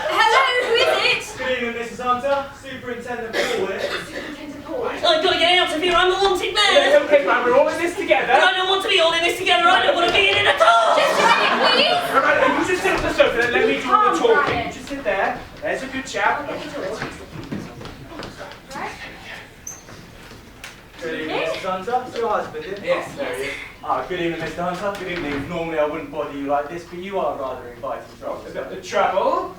Hello, who is it? Good evening, Mrs. Hunter. Superintendent Paul here. Superintendent Paul. I've got to get out of here. I'm a wanted man. it's okay, Brian. We're all in this together. I don't want to be all in this together. I don't want to be in it at all. Just a minute, please. All right, you just sit on the sofa and let me do all the Calm, talking. Brian. You just sit there. There's a good chap. Right? Good evening, Mrs. Hunter. It's your husband, isn't it? Yes, there he is. Good evening, Mr. Hunter. Good evening. Normally I wouldn't bother you like this, but you are rather inviting trouble. The trouble?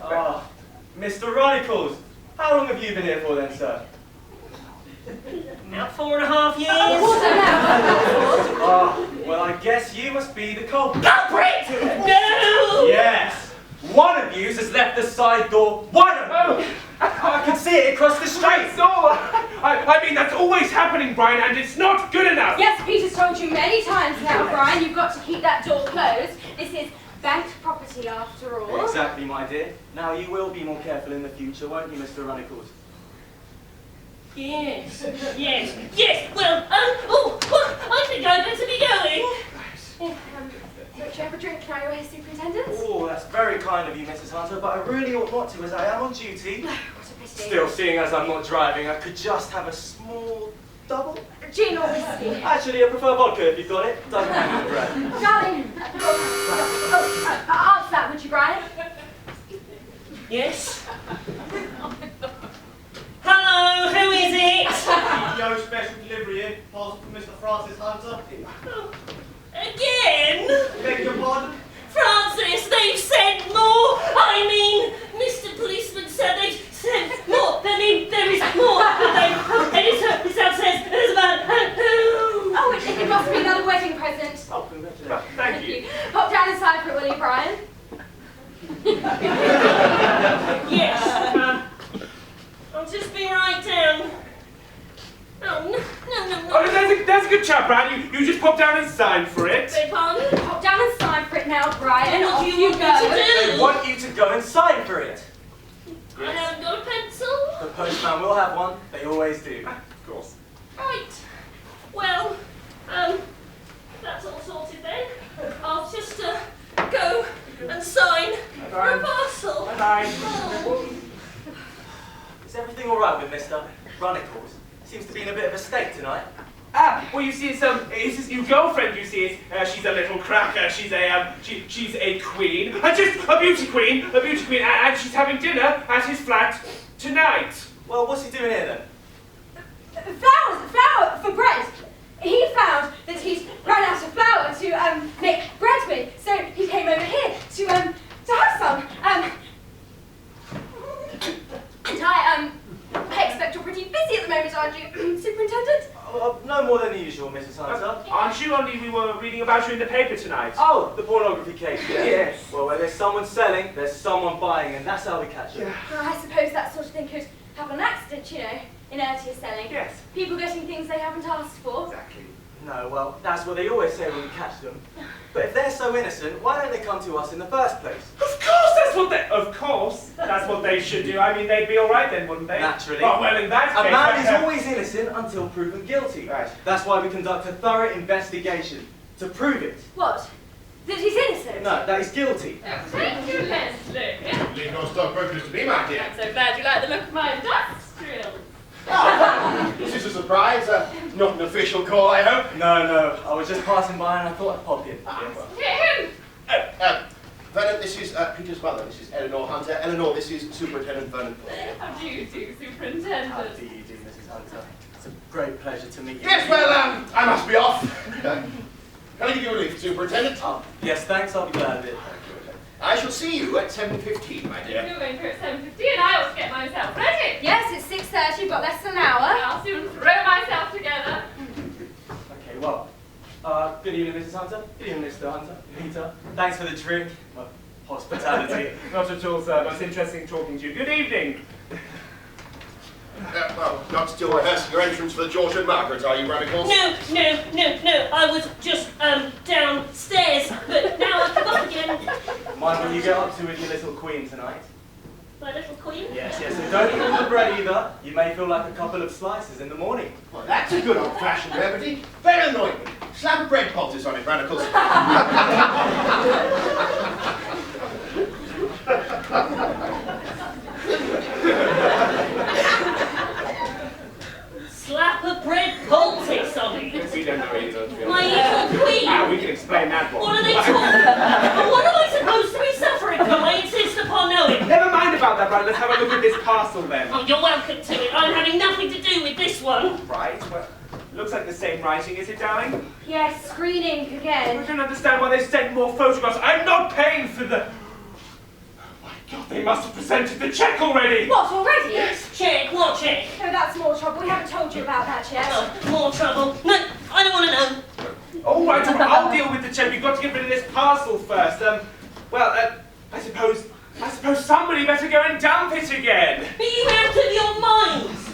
Mr. Rachael, how long have you been here for then, sir? About 4.5 years. Well, I guess you must be the culprit. Culprit! No! Yes. One of you has left the side door. One of them. I can see it across the street. No, I mean, that's always happening, Brian, and it's not good enough. Yes, Peter's told you many times now, Brian, you've got to keep that door closed. This is banked property after all. Exactly, my dear. Now you will be more careful in the future, won't you, Mr. Runicles? Yes. Well, I think I'd better be going. you have a drink now you're here, Superintendent? Oh, that's very kind of you, Mrs. Hunter, but I really ought not to as I am on duty. What a pity. Still, seeing as I'm not driving, I could just have a small double. Gin or whiskey? Actually, I prefer vodka if you've got it. Doesn't hang on the breath. Darling, answer that, would you, Brian? Yes? Hello, who is it? No special delivery here. Parcel from Mr. Francis Hunter. Oh, again? Beg your pardon? Francis, they've sent more! I mean, Mr. Policeman said they've sent more. I mean, there is more. It's downstairs. There's a man. Oh, it must be another wedding present. Oh, congratulations. Well, thank you. Pop down inside for it, will you, Brian? Yes. I'll just be right down. Oh, no. Oh, there's a good chap, Brian. You just pop down and sign for it. Beg pardon? Pop down and sign for it now, Brian. What Off do you want me to They do? want you to go and sign for it. I haven't got a pencil. The postman will have one. They always do. Of course. Right. Well, that's all sorted then. I'll just go and sign for a parcel. Bye-bye. Oh. Is everything all right with Mr. Runicles? Seems to be in a bit of a state tonight. Well, you see, it's his new girlfriend. You see, she's a little cracker. She's a queen, just a beauty queen, and she's having dinner at his flat tonight. Well, what's he doing here then? Flour for bread. He found that he'd run out of flour to make bread with, so he came over here to have some. And I expect you're pretty busy at the moment, aren't you, Superintendent? No more than the usual, Mrs. Hunter. Aren't you? Only we were reading about you in the paper tonight. Oh, the pornography case. Yes. Well, where there's someone selling, there's someone buying, and that's how we catch them. Well, I suppose that sort of thing could happen on accident, you know, inertia selling. Yes. People getting things they haven't asked for. Exactly. No, well, that's what they always say when we catch them. But if they're so innocent, why don't they come to us in the first place? Of course, that's what they should do. I mean, they'd be all right then, wouldn't they? Naturally. Oh, well, in that A case, man is always innocent until proven guilty. Right. That's why we conduct a thorough investigation to prove it. What? That he's innocent? No, that he's guilty. Thank you, Leslie. Leave no stockbrokers to be, my dear. I'm so glad you like the look of my industrial. Oh, this is a surprise. Not an official call, I hope. No, I was just passing by and I thought I'd pop in. Get him! Vernon, this is Peter's mother. This is Eleanor Hunter. Eleanor, this is Superintendent Vernon. How do you do, How Superintendent? do you do, Mrs. Hunter? It's a great pleasure to meet you. Yes, well, I must be off. Can I give you a leave, Superintendent? Oh, yes, thanks, I'll be glad of it. I shall see you at 7:15, my dear. You're going through at 7:50 and I ought to get myself ready. Yes, it's 6:30, you've got less than an hour. I'll soon throw myself together. Okay, well, good evening, Mrs. Hunter. Good evening, Mr. Hunter. Peter. Thanks for the drink. Well, hospitality. Not at all, sir. Most interesting talking to you. Good evening. Well, not still rehearsing your entrance for the George and Margaret, are you, Radicals? No. I was just downstairs, but now I've come up again. Mind what you get up to with your little queen tonight? My little queen. Yes, and don't eat all the bread either. You may feel like a couple of slices in the morning. Well, that's a good old-fashioned remedy. Very annoying. Slap a bread poultice on it, Radicals. Slap a bread poultice on it. We don't know either. My little queen. We can explain that one. What are they talking about? What am I supposed to be suffering from? I insist upon knowing. Never mind about that, right? Let's have a look at this parcel then. Oh, you're welcome to it. I'm having nothing to do with this one. Right. Well, looks like the same writing, is it, darling? Yes, screening I again. don't understand why they sent more photographs. I'm not paying for the... Oh my God, they must have presented the cheque already. What, already? Yes, check. What check? No, that's more trouble. We haven't told you about that yet. Oh, more trouble. No, I don't want to know. All right, I'll deal with the cheque. We've got to get rid of this parcel first. I suppose somebody better go and dump it again. Are you out of your minds?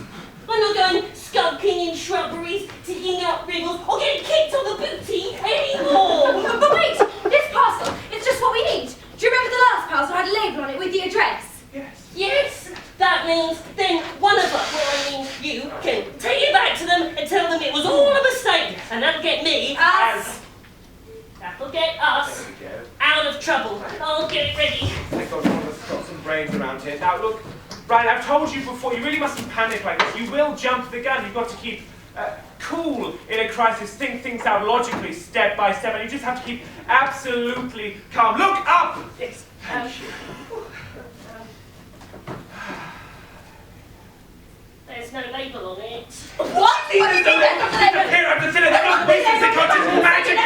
I'm not going skulking in shrubberies, digging up riddles, or getting kicked on the booty anymore. But wait, this parcel, it's just what we need. Do you remember the last parcel had a label on it with the address? Yes, that means then one of us, well, I mean you, can take it back to them and tell them it was all a mistake, and that'll get me Us. That'll get us. There we go. trains around here. Now look, Brian, I've told you before, you really mustn't panic like this. You will jump the gun. You've got to keep cool in a crisis. Think things out logically, step by step, and you just have to keep absolutely calm. Look up! Yes, thank you. There's no label on it. What? What do you mean there's no label? Here, I've considered the most basic psychology, magic.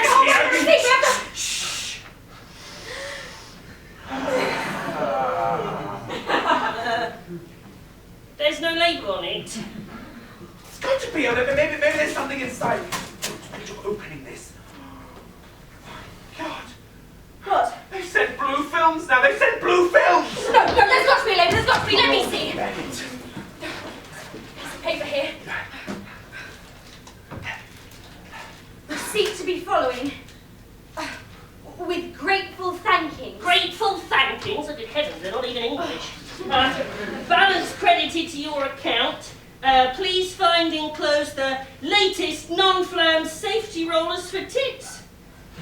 Shh. There's no label on it. It's got to be on it. Maybe there's something inside. You're opening this. God. What? They've sent blue films now. They've sent blue films. No, there's got to be a label. There's got to be. Let me see. Right. Paper here. Receipt to be following. With grateful thankings. Grateful thankings? Oh, good heavens, they're not even English. Balance credited to your account. Please find enclosed the latest non-flam safety rollers for tits.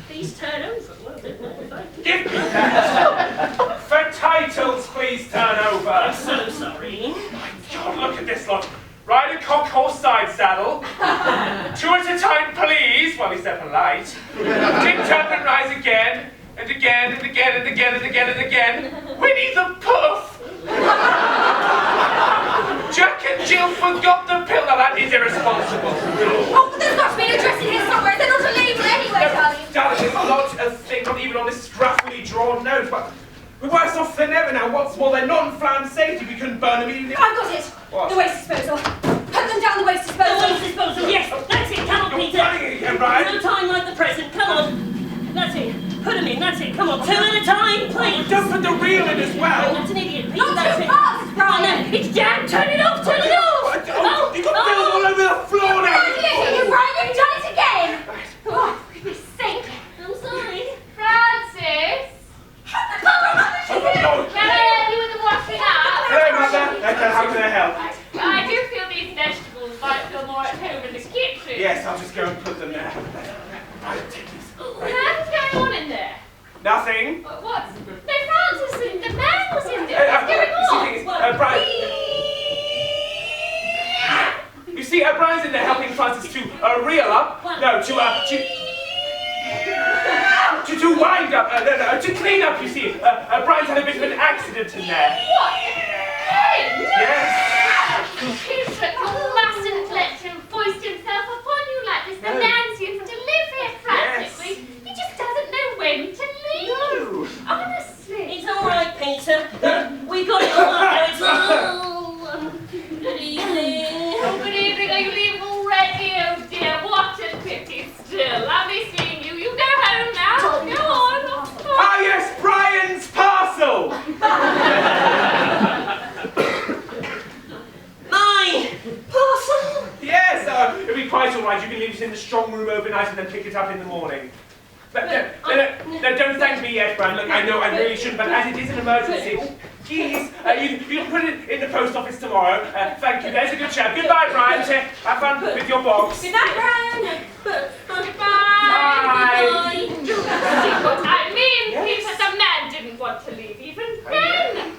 Please turn over. Well, thank you. Give me that. For titles, please turn over. I'm so sorry. My God, look at this lot. Ride a cock horse side saddle. 2 at a time, please. Well, at least they're polite. Tip tap and rise again, and again, and again, and again, and again, and again. Winnie the Pooh. Jack and Jill forgot the pill. Now that is irresponsible. Oh, but there's got to be an address in here somewhere. They're not a label anyway, darling. Darling, there's not a thing, not even on this scrappily drawn note. But we're worse off than ever now. What's more, they're non-flam safety. We couldn't burn them immediately. I've got it. What? The waste disposal. Put them down the waste disposal. The waste disposal, yes, that's it. Come on, You're Peter. running again, Brian. No time like the present. Come on. That's it. Put them in. That's it. Come on. 2 at a time, please. Don't put the reel in as well. That's an idiot, Peter. Not That's too it. fast, Brian. Oh, no, it's jammed. Turn it off. Turn it off. Oh, you got film all over the floor now. You're right. You've done it again. Oh, for goodness sake. I'm sorry. Francis! Oh, Can I help you with the washing up? hello, Mother. Okay, how can I help? I do feel these vegetables might feel more at home in the kitchen. Yes, I'll just go and put them there. Right, take these. What's going on in there? Nothing. What's... No, Francis, the man was in there. What's going on? Brian. You see, Brian's in there helping Francis to reel up. No, to wind up. No, to clean up, you see. Brian's had a bit of an accident in there. What? Him? Yes. Peter, you mustn't let him foist himself upon you like this. The man seems to live here practically. He just doesn't know when to leave. No. Honestly. It's all right, Peter. We got it all under control. Good evening. Oh, good evening. Are you leaving already? Oh dear, what a pity still. I'll be seeing you. You go home now. Go on. Ah, yes, Brian's parcel. My parcel. Yes, it'll be quite all right. You can leave it in the strong room overnight and then pick it up in the morning. But no, don't thank me yet, Brian. Look, I know I really shouldn't, but as it is an emergency, please, you can put it in the post office tomorrow. Thank you. There's a good chap. Goodbye, Brian. Have fun with your box. Good night, Brian. Goodbye. Bye. See what I mean, Yes. Peter? The man didn't want to leave even then.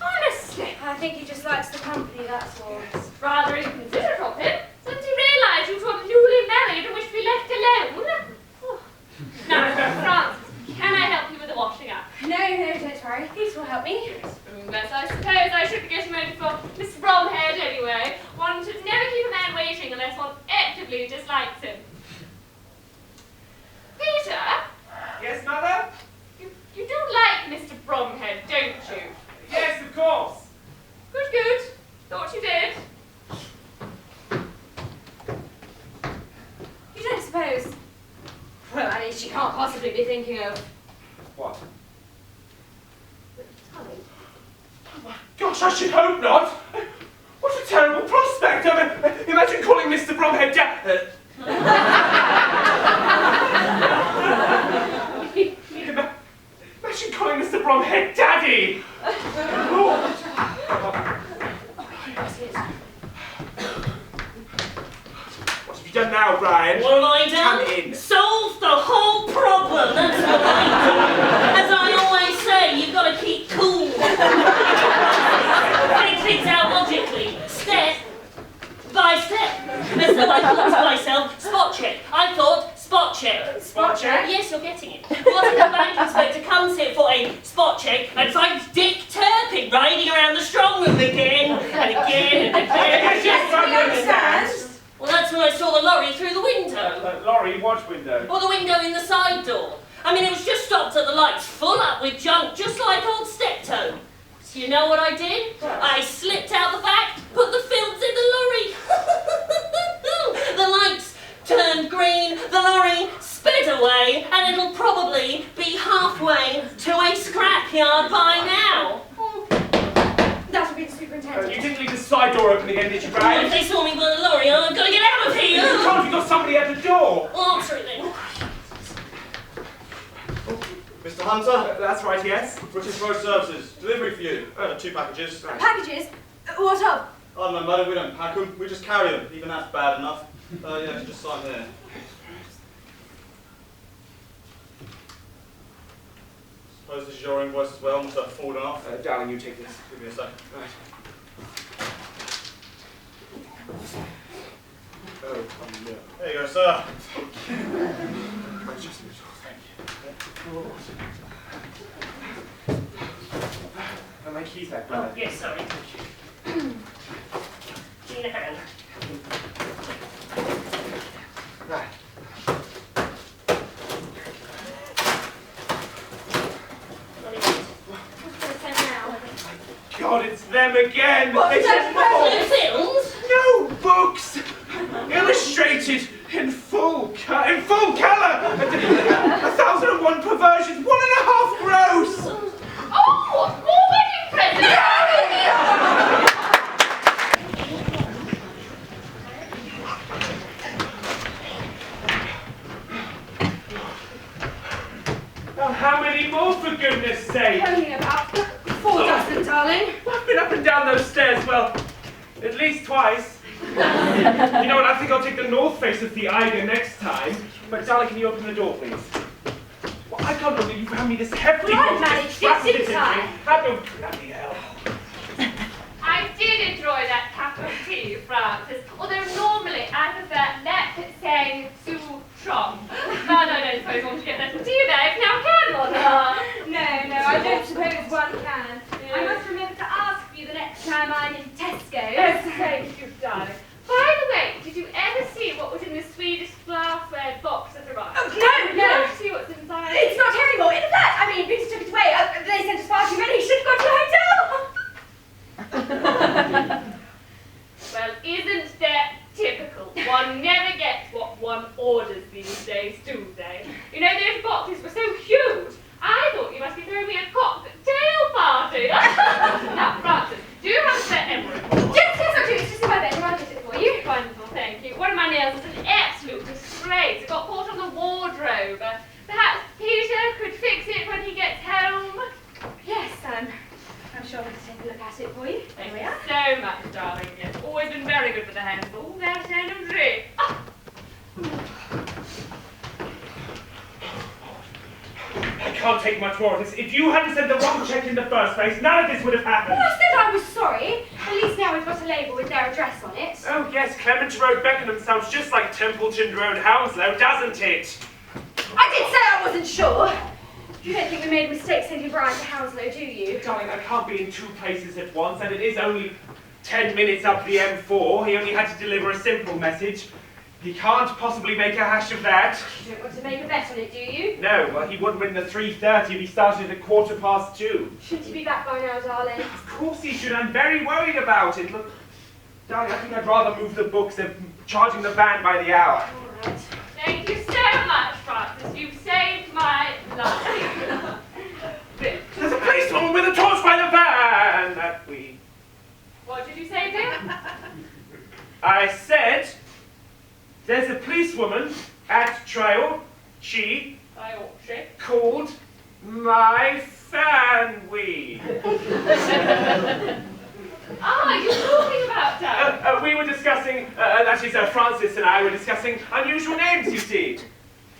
Honestly. I think he just likes the company, that's all. Rather inconsiderate of him, since he realised you two are newly married and wish to be left alone. Oh. Now, Francis, can I help you with the washing up? No, don't worry. These will help me. Yes, I suppose I should be getting ready for Mr. Bromhead anyway. One should never keep a man waiting unless one actively dislikes him. Peter? Yes, Mother? You do like Mr. Bromhead, don't you? Yes, of course. Good. Thought you did. You don't suppose? Well, I mean, she can't possibly be thinking of... What? Tully. Oh my gosh, I should hope not. What a terrible prospect. Imagine calling Mr. Bromhead Imagine calling Mr. Bromhead Daddy. What have you done now, Brian? What have I done? Come in. Solved the whole problem. That's what I do. As I always say, you've got to keep cool. things out logically, step by step. And so I thought to myself, spot check. I thought, spot check. Spot check? Yes, you're getting it. What if the bank inspector comes here for a spot check and finds Dick Turpin riding around the strong room again and again and again? Yes, we understand. Well, that's when I saw the lorry through the window. Lorry, what window? Or the window in the side door. I mean, it was just stopped at the lights, full up with junk, just like old Steptoe. So you know what I did? I slipped out the back, put the films in the lorry. The lights turned green, the lorry sped away, and it'll probably be halfway to a scrapyard by now. That would be the superintendent. You didn't leave the side door open again, did you, Well, Brad? if they saw me with the lorry, I've got to get out of here. You told me you got somebody at the door. Well, answer it then. Mr. Hunter? That's right, yes. British Road Services. Delivery for you. 2 packages. Packages? What of? Oh no, madam, we don't pack them. We just carry them. Even that's bad enough. Yeah, just sign there. Suppose this is your invoice as well. Must have fallen off. Darling, you take this. Give me a second. Right. Oh, yeah. There you go, sir. My keys back, Oh, brother. yes, sorry. Give me a hand. Right. God, it's them again! What, They said more! Films? No books! Illustrated in full colour! 1,001 perversions, 1.5 gross! Oh, more wedding presents! Now, how many more, for goodness sake? Only about 4 dozen, darling. I've been up and down those stairs, well, at least twice. You know what, I think I'll take the north face of the Eiger next time. But, darling, can you open the door, please? Well, I can't believe you found me this hefty Well, I book, managed this it, didn't I? How bloody hell. I did enjoy that cup of tea, Francis. Although normally I prefer let saying too strong. No, I don't suppose one should get that tea bag now, can one? No, I don't suppose one can. I must remember to ask you the next time I'm in Tesco's. Thank you, darling. By the way, did you ever see what was in the Swedish glassware box that arrived? Oh, no. Let's see what's inside. It's not here anymore. In fact, I mean, Peter took it away. They sent us far too many. Should have gone to a hotel. Well, isn't that typical? One never gets what one orders these days, do they? You know, those boxes were so huge. I thought you must be throwing me a cocktail party. Now, Francis, do you have a spare emerald? Yes, I do. It's just in my bedroom. I'll get it for you. Wonderful, thank you. One of my nails is an absolute disgrace. It got caught on the wardrobe. Perhaps Peter could fix it when he gets home. Yes, I'm sure I can take a look at it for you. There we are. So much, darling. Yes, always been very good with the hands. All that and a drink. Ah. I can't take much more of this. If you hadn't sent the wrong check in the first place, none of this would have happened. Well, I said I was sorry. At least now we've got a label with their address on it. Oh, yes, Clement Road, Beckenham sounds just like Templeton Road, Hounslow, doesn't it? I did say I wasn't sure. You don't think we made a mistake sending Brian to Hounslow, do you? Darling, I can't be in 2 places at once, and it is only 10 minutes up the M4. He only had to deliver a simple message. He can't possibly make a hash of that. You don't want to make a bet on it, do you? No, well, he wouldn't win the 3:30 if he started at 2:15. Shouldn't you be back by now, darling? Of course he should. I'm very worried about it. Look, darling, I think I'd rather move the books than charging the van by the hour. All right. Thank you so much, Francis. You've saved my life. There's a policewoman with a torch by the van that we... What did you say, dear? I said, there's a policewoman at trial. She called my fan weed. Ah, you're talking about that. We were discussing, actually, Sir Francis and I were discussing unusual names, you see.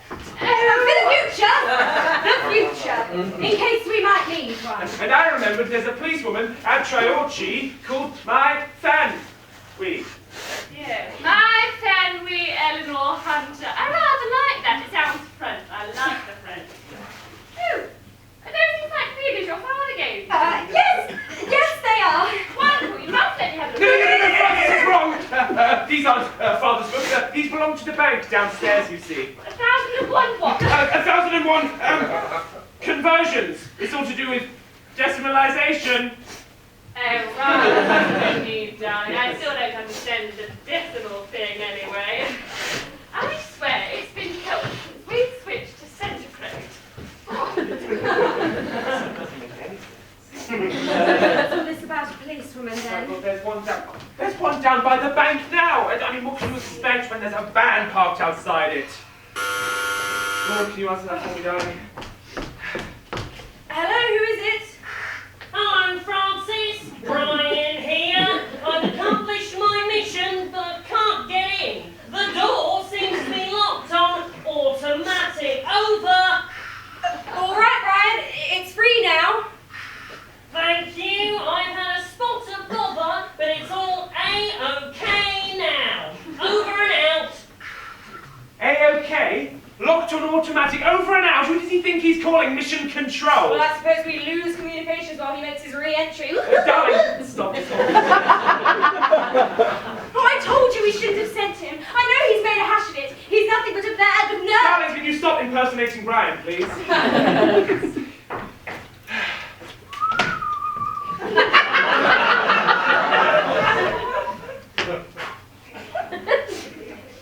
For the The future. In case we might need one. And I remembered there's a policewoman at Triochi called My Fan. Yes. My Fanwy Eleanor Hunter. I rather like that. It sounds French. I like the French. Oh, are those things like figures your father gave you? Yes, they are. Wonderful. You must let me have a No, look. Francis is wrong. These aren't Father's books. These belong to the bank downstairs, you see. 1,001 what? 1,001 conversions. It's all to do with decimalisation. Oh, right. No need, darling. I still don't understand the decimal thing anyway. I swear it's been killed since we switched to centigrade. What's all this about a policewoman then? Well, there's one down by the bank now. I mean, what can you expect when there's a van parked outside it? Lord, can you answer that for me, darling? Hello, who is it? Hello, Francis. Brian here. I've accomplished my mission, but can't get in. The door seems to be locked on automatic. Over. All right, Brian, it's free now. Thank you. I've had a spot of bother, but it's all A-OK now. Over and out. A-OK? Locked on automatic, over and out? Who does he think he's calling mission control? Well, I suppose we lose communications while he makes his re-entry. Darling, stop this. Oh, I told you we shouldn't have sent him. I know he's made a hash of it. He's nothing but a bag of nerves. Darling, can you stop impersonating Brian, please?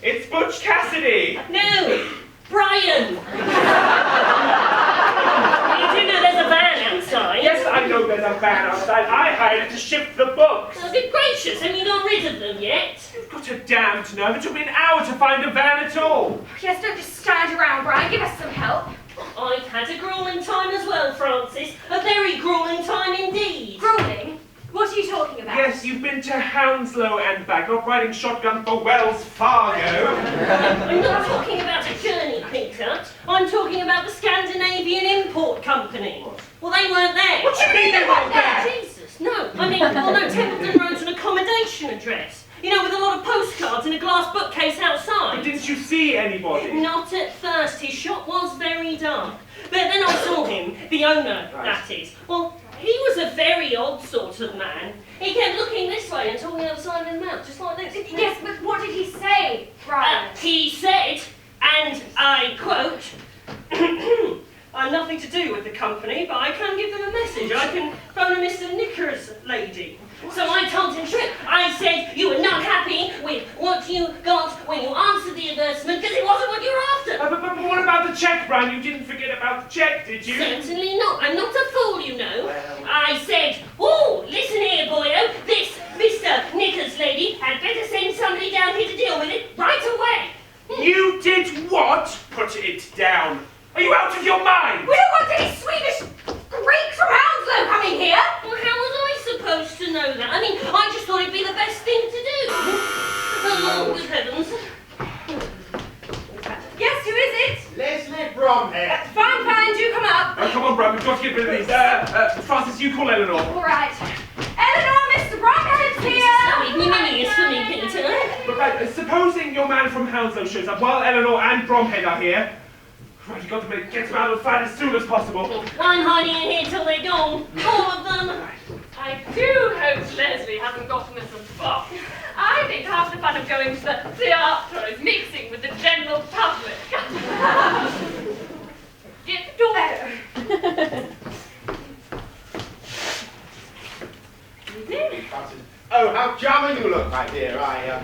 It's Butch Cassidy! No, Brian. You do know there's a van outside? Yes, I know there's a van outside. I hired it to ship the books. Oh, good gracious, have you got rid of them yet? You've got a damned nerve. It took me an hour to find a van at all. Yes, don't just stand around, Brian. Give us some help. I've had a gruelling time as well, Francis. A very gruelling time indeed. Grueling? What are you talking about? Yes, you've been to Hounslow and back, not riding shotgun for Wells Fargo. I'm not talking about a journey, Peter. I'm talking about the Scandinavian Import Company. Well, they weren't there. What do you mean they weren't there? Jesus, no. I mean, well, no, Templeton Road's an accommodation address. You know, with a lot of postcards and a glass bookcase outside. But didn't you see anybody? Not at first. His shop was very dark. But then I saw him, the owner, that is. Well, he was a very odd sort of man. He kept looking this way and talking out the side of his mouth, just like this. Yes, but what did he say, Brian? He said, and I quote, "I'm nothing to do with the company, but I can give them a message. I can phone a Mr. Knicker's lady." So I told him straight. I said, "You were not happy with what you got when you answered the advertisement because it wasn't what you were after." But what about the cheque, Brian? You didn't forget about the cheque, did you? Certainly not. I'm not a fool, you know. I said, "Oh, listen here, boyo. This Mr. Knicker's lady had better send somebody down here to deal with it right away." You did what? Put it down. Are you out of your mind? We don't want any Swedish Greeks from Hounslow coming here. Well, how was I supposed to know that? I mean, I just thought it'd be the best thing to do. Oh, good heavens. Yes, who is it? Leslie Bromhead. Fine, do come up. Oh, come on, Brian, we've got to get rid of these. Francis, you call Eleanor. All right. Eleanor, Mr. Bromhead's here. So ignominious for me, Peter. But right, supposing your man from Hounslow shows up while Eleanor and Bromhead are here. Right, you've got to get them out of the flat as soon as possible. I'm hiding in here till they're gone. All of them. I do hope Leslie hasn't gotten us a box. I think half the fun of going to the theatre is mixing with the general public. Get the door. Oh, how charming you look, my dear. I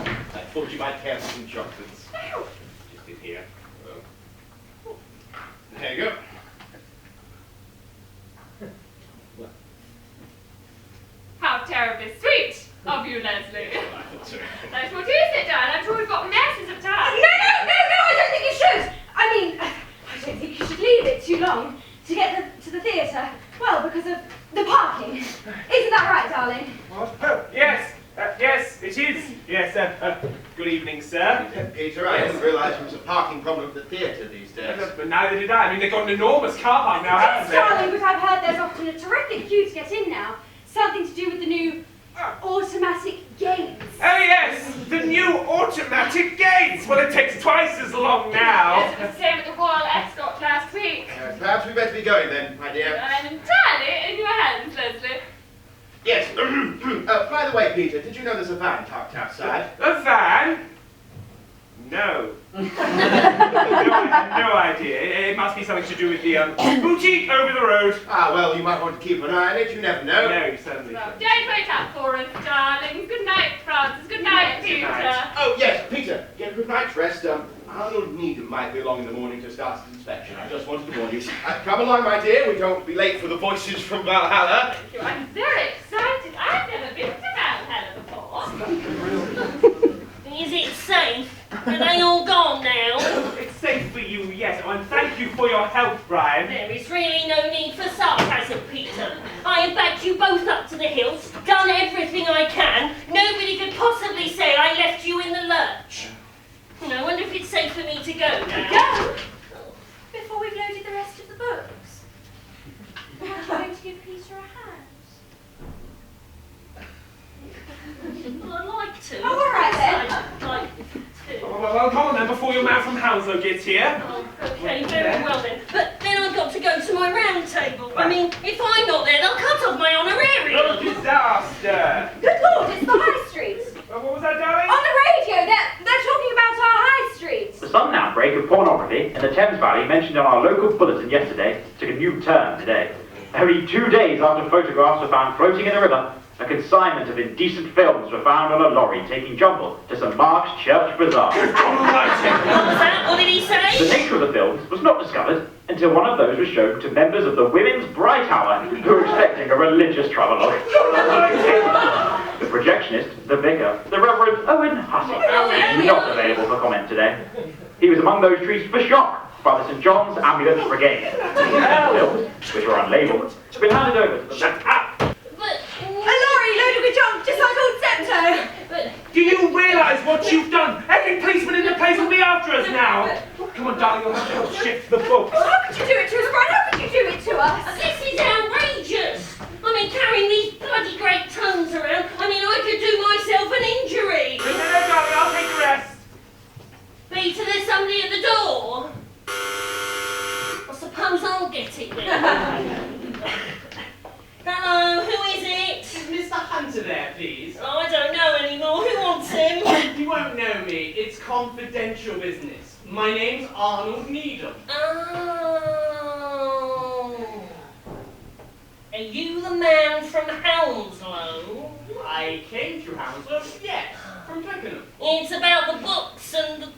thought you might care for some chocolates. Just in here. There you go. How terribly sweet of you, Leslie. Nice, what is it, Dan? I'm sure we've got masses of time. No, I don't think you should. I mean, I don't think you should leave it too long to get to the theatre. Well, because of the parking. Isn't that right, darling? What? Oh, yes, yes, it is. Yes, good evening, sir. sir. Peter, I didn't realise there was a parking problem at the theatre these days. But neither did I. I mean, they've got an enormous car park now, haven't Yes, they? darling, but I've heard there's often a terrific queue to get in now. Something to do with the new automatic gates. Oh yes, the new automatic gates. Well, it takes twice as long now. Yes, it was the same with the Royal Escort last week. Perhaps we better be going then, my dear. I'm entirely in your hands, Leslie. Yes. By the way, Peter, did you know there's a van parked outside? A van? No. No, I had no idea. It must be something to do with the boutique over the road. Ah, well, you might want to keep an eye on it. You never know. No, certainly. So, don't wait up for us, darlings. Good night, Francis. Good night, Peter. night. Oh, yes, Peter. Get a good night's rest. Arnold Needham might be along in the morning to start his inspection. I just wanted to warn you. Come along, my dear. We don't want to be late for the voices from Valhalla. Thank you. I'm very excited. I've never been to Valhalla before. Is it safe? Are they all gone now? It's safe for you, yes. Oh, and thank you for your help, Brian. There is really no need for sarcasm, Peter. I have backed you both up to the hills, done everything I can. Nobody could possibly say I left you in the lurch. I wonder if it's safe for me to go now. Go! Before we've loaded the rest of the books. I'm going to give Peter a hand. Well, I'd like to. Oh, all right then. I'd like to. Well, come on then, before your man from Hounslow gets here. Oh, okay, very well then. But then I've got to go to my round table. I mean, if I'm not there, they'll cut off my honorarium. Oh, disaster! Good Lord, it's the High Street. What was that, darling? On the radio, they're talking about our High Street. The sudden outbreak of pornography in the Thames Valley mentioned in our local bulletin yesterday took a new turn today. Only 2 days after photographs were found floating in the river, a consignment of indecent films were found on a lorry taking Jumble to St Mark's Church Bazaar. What was that? What did he say? The nature of the films was not discovered until one of those was shown to members of the Women's Bright Hour who were expecting a religious travelogue. The projectionist, the vicar, the Reverend Owen Hussey, not available for comment today. He was among those treated for shock by the St John's Ambulance Brigade. Films, which were unlabelled, have been handed over to the... Shut up! But... A lorry loaded with junk, just like old Septo. But... Do you realise what you've done? Every policeman in the place will be after us now. Come on, darling, you'll have to help shift the books. How could you do it to us, Brian? How could you do it to us? This is outrageous! I mean, carrying these bloody great tomes around, I mean, I could do myself an injury! No, darling, I'll take the rest. Peter, there's somebody at the door. I suppose I'll get it then. Hello, who is it? Is Mr. Hunter there, please? Oh, I don't know anymore. Who wants him? You won't know me. It's confidential business. My name's Arnold Needham. Oh. Are you the man from Hounslow? I came through Hounslow, yes, from Twickenham. It's about the books and the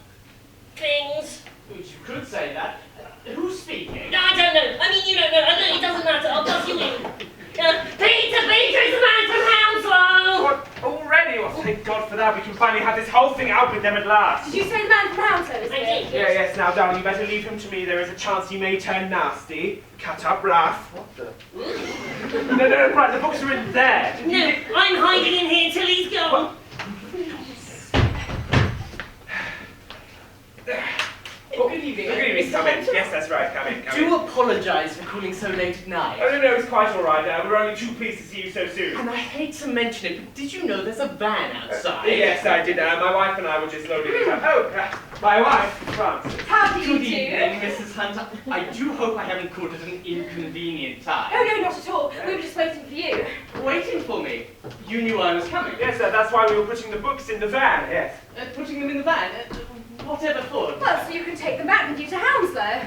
things. Which you could say that. Who's speaking? I don't know. I mean, you don't know. It doesn't matter. I'll buzz you in. Peter, is the man from Hounslow! What? Already? Well, thank God for that. We can finally have this whole thing out with them at last. Did you say the man from Hounslow is I here? did. Yes, now, darling, you better leave him to me. There is a chance he may turn nasty. Cut up rough. What the? No, right, the books are in there. No, I'm hiding in here till he's gone. Good evening. Good evening, come in. Yes, that's right, come in. Do apologise for calling so late at night. Oh, no, it's quite all right. We're only too pleased to see you so soon. And I hate to mention it, but did you know there's a van outside? Yes, I did. My wife and I were just loading it up. Oh, my wife, Frances. How do you Good do? evening, Mrs. Hunter. I do hope I haven't called at an inconvenient time. Oh, no, not at all. We were just waiting for you. Waiting for me? You knew I was coming. Yes, that's why we were putting the books in the van, yes. Putting them in the van? Whatever for? Well, so you can take them back with you to Hounslow.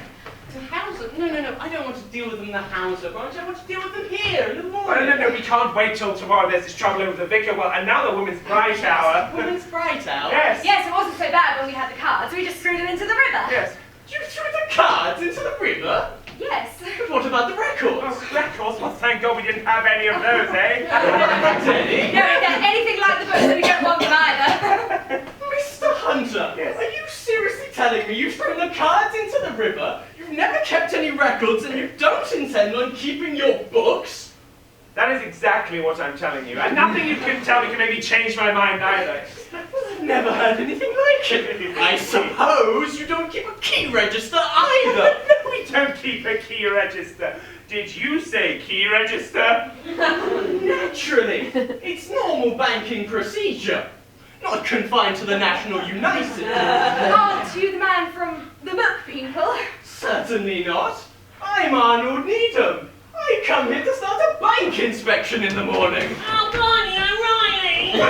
To Hounslow? No. I don't want to deal with them in the Hounslow branch. I want to deal with them here in the morning. No, we can't wait till tomorrow. There's this trouble over the vicar. Well, and now the Women's Bright Hour. Women's Bright Hour? Yes. Yes, it wasn't so bad when we had the cards. We just threw them into the river. Yes. You threw the cards into the river? Yes. But what about the records? Oh, records? Well, thank God we didn't have any of those, eh? Any? No, if they're anything like the books, we don't want them either. Mr. Hunter, Yes. are you seriously telling me you've thrown the cards into the river, you've never kept any records, and you don't intend on keeping your books? That is exactly what I'm telling you. And nothing you can tell me can maybe change my mind either. never heard anything like it. I suppose you don't keep a key register either. No, we don't keep a key register. Did you say key register? Naturally. It's normal banking procedure. Not confined to the National United. Aren't you the man from the book people? Certainly not. I'm Arnold Needham. I come here to start a bank inspection in the morning. Oh, blimey, O'Reilly!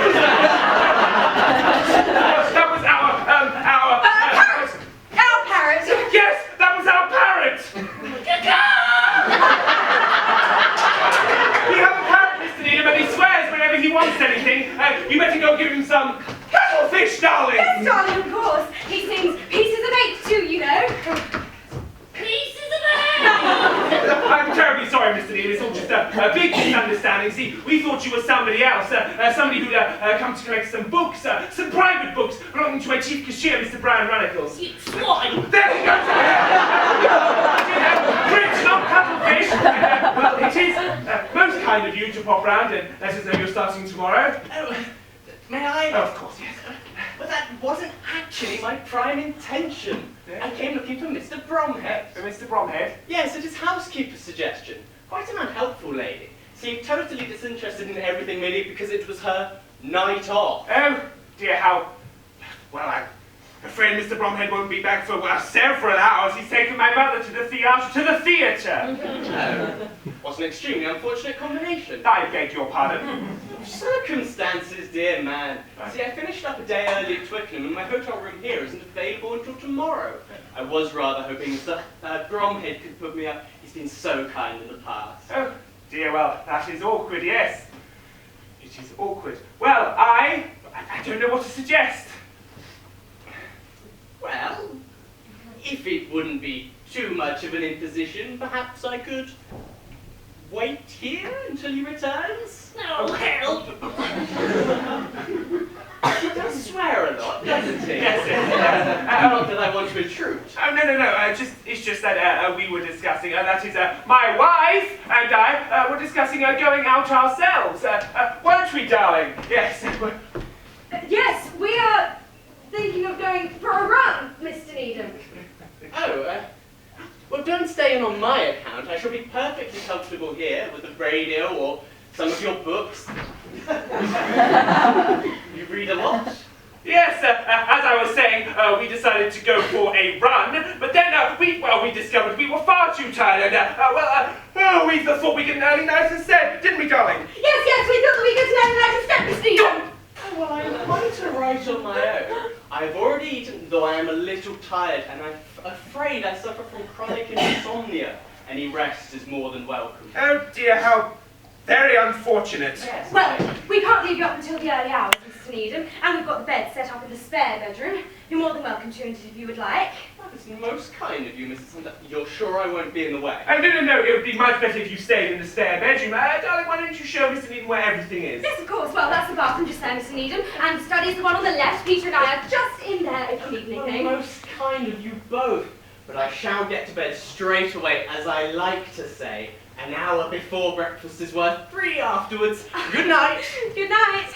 That was our Parrot! Our parrot! Yes, that was our parrot! We have a parrot, Mr. Needham, and he swears whenever he wants anything. You better go give him some cuttlefish, darling! Yes, darling, of course. He sings pieces of eight too, you know. Pieces of eight! I'm terribly sorry, Mr. Needham. It's all just a big misunderstanding. See, we thought you were somebody else, somebody who'd come to collect some books, some private books belonging to my chief cashier, Mr. Brian Runnacles. You swine! There he goes! Fridge, not cuttlefish! Well, it is most kind of you to pop round and let us know you're starting tomorrow. Oh, may I? Oh, of course, yes. But that wasn't actually my prime intention. I came looking for Mr. Bromhead. Mr. Bromhead? Yes, it is housekeeper's suggestion. Quite an unhelpful lady. Seemed totally disinterested in everything merely because it was her night off. Oh, dear, how... Well, I'm afraid Mr. Bromhead won't be back for, several hours. He's taken my mother to the theatre. Oh, was an extremely unfortunate combination. I beg your pardon. Circumstances, dear man. See, I finished up a day early at Twickenham and my hotel room here isn't available until tomorrow. I was rather hoping Mr. Bromhead could put me up. He's been so kind in the past. Oh, dear, well, that is awkward, yes. It is awkward. Well, I don't know what to suggest. Well, if it wouldn't be too much of an imposition, perhaps I could wait here until he returns? No, help! He does swear a lot, doesn't he? Yes. Not that I want to intrude. Oh, no. It's just that we were discussing, that is, my wife and I were discussing going out ourselves. Weren't we, darling? Yes. Yes, we are thinking of going for a run, Mr. Needham. Oh, well, don't stay in on my account. I shall be perfectly comfortable here with the radio or some of your books. You read a lot? Yes, as I was saying, we decided to go for a run, but then we discovered we were far too tired, and we thought we'd get an early night instead, didn't we, darling? Yes, we thought that we could stand like a step, Mr. Needham. Oh, well, I'm quite all right on my own. I've already eaten, though I am a little tired, and I'm afraid I suffer from chronic insomnia. Any rest is more than welcome. Oh dear, how very unfortunate. Yes. Well, we can't leave you up until the early hours, Mr. Needham, and we've got the bed set up in the spare bedroom. You're more than welcome to it if you would like. That is most kind of you, Mrs. Hunter. You're sure I won't be in the way? Oh, no, it would be much better if you stayed in the spare bedroom. Darling, why don't you show Mr. Needham where everything is? Yes, of course. Well, that's the bathroom just there, Mr. Needham, and the study is the one on the left. Peter and I are just in there if you need anything. Well, most kind of you both. But I shall get to bed straight away, as I like to say. An hour before breakfast is worth 3 afterwards. Good night. Good night.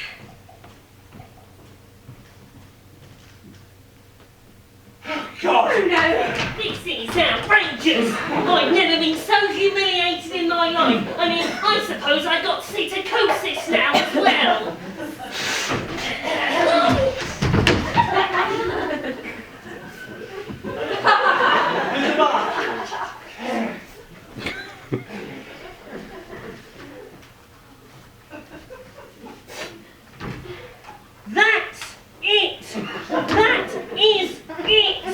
God! Oh, no. This is outrageous! I've never been so humiliated in my life. I mean, I suppose I got psittacosis now as well. That's it! That is it!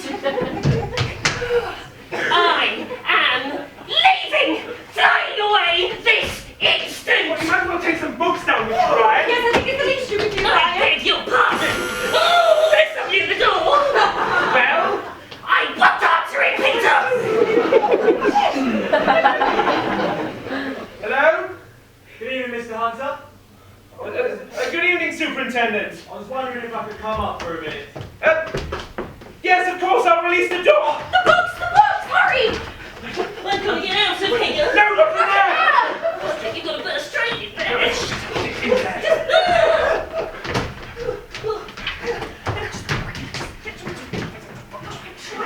I am leaving! Flying away this instant! Well, you might as well take some books down with you, Brian. Yes, I think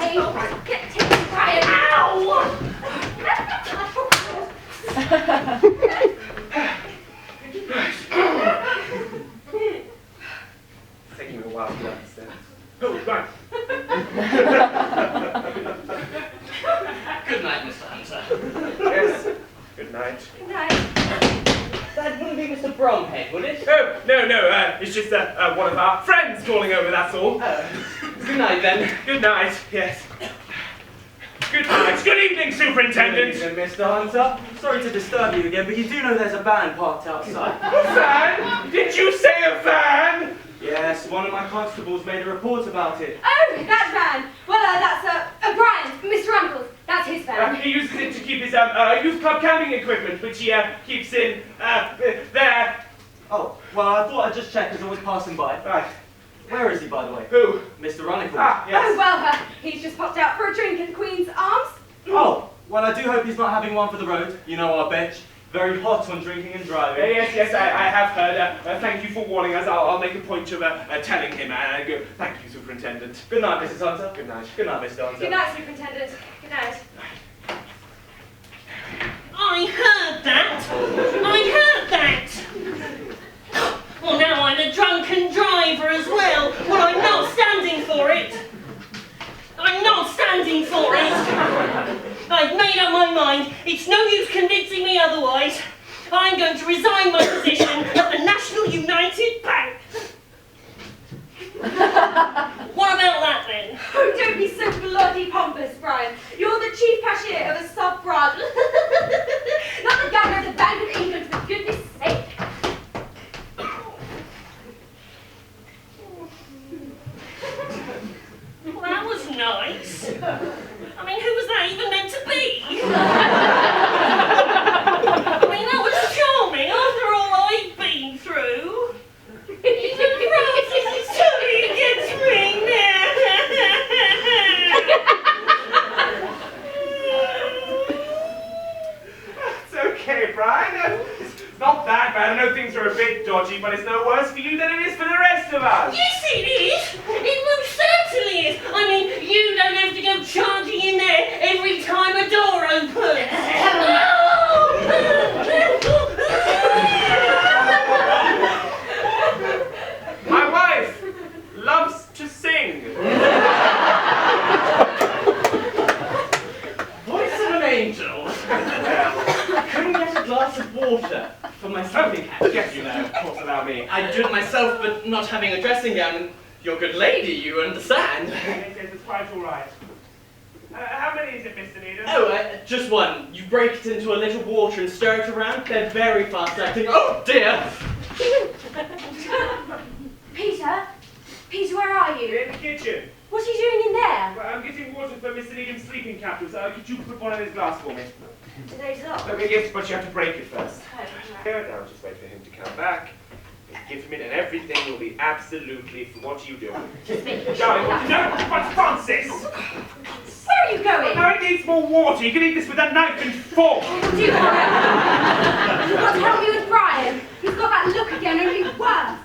Take it, Brian. Ow! It's taking me a while to understand. Oh, right. Good night, Mr. Hunter. Yes. Good night. Good night. That wouldn't be Mr. Bromhead, would it? Oh, no, it's just one of our friends calling over, that's all. Good night, then. Good night, yes. Good night. Good evening, Superintendent. Good evening, Mr. Hunter. Sorry to disturb you again, but you do know there's a van parked outside. A van? Did you say a van? Yes, one of my constables made a report about it. Oh, that van. Well, that's Brian, Mr. Runkles. That's his van. He uses it to keep his youth club camping equipment, which he keeps in there. Oh, well, I thought I'd just check as I was passing by. Right. Where is he, by the way? Who? Mr. Runkles. Ah, yes. Oh, well, he's just popped out for a drink at the Queen's Arms. Oh, well, I do hope he's not having one for the road. You know our bench. Very hot on drinking and driving. Yes, I have heard. Thank you for warning us. I'll make a point of telling him. Go. Thank you, Superintendent. Good night, Mrs. Hunter. Good night. Good night, Mr. Hunter. Good night, Superintendent. Good night. I heard that. Well, now I'm a drunken driver as well. Well, I'm not standing for it. I've made up my mind. It's no use convincing me otherwise. I'm going to resign my position at the National United Bank. What about that then? Oh, don't be so bloody pompous, Brian. You're the chief cashier of a sub-branch. Not the governor of the Bank of England, for goodness sake. Well, that was nice. I mean, who was that even meant to be? I mean, that was charming after all I've been through. Even Francis is totally against me now. It's okay, Brian. It's not that bad. I know things are a bit dodgy, but it's no worse for you than it is for the rest of us. Yes, it is. It most certainly is. I mean, you don't have to go charging in there every time a door opens. My wife loves to sing. Voice of an angel. Couldn't get a glass of water for my sleeping hat. Yes, you know, of course, allow me. I'd do it myself, but not having a dressing gown, and you're a good lady, you understand. Yes, it's quite all right. How many is it, Mr. Needham? Oh, just one. You break it into a little water and stir it around. They're very fast acting. Oh dear! Peter, where are you? In the kitchen. What are you doing in there? Well, I'm getting water for Mr. Needham's sleeping capsules. Could you put one in his glass for me? Today's up. Yes, but you have to break it first. Oh, right. Here, now just wait for him to come back. Give him it and everything will be absolutely for what you do. Just making Darling, sure. what you know? But Francis! Where are you going? Now it needs more water. You can eat this with a knife and fork. Do you want to? You've got to help me with Brian. He's got that look again, only worse.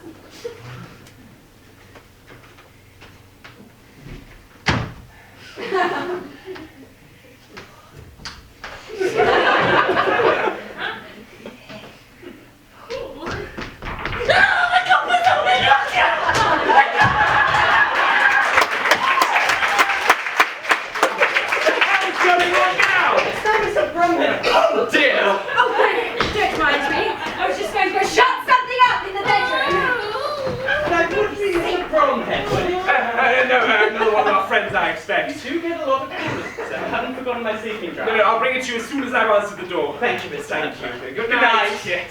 Oh dear! Oh, don't mind me. I was just going to go shut something up in the bedroom. That would be Mr. Bromhead, would it? No, another one of our friends, I expect. You get a lot of tourists, sir. I haven't forgotten my sleeping dress. No, I'll bring it to you as soon as I've answered the door. Thank you, Miss. Thank you. Good night. Yes.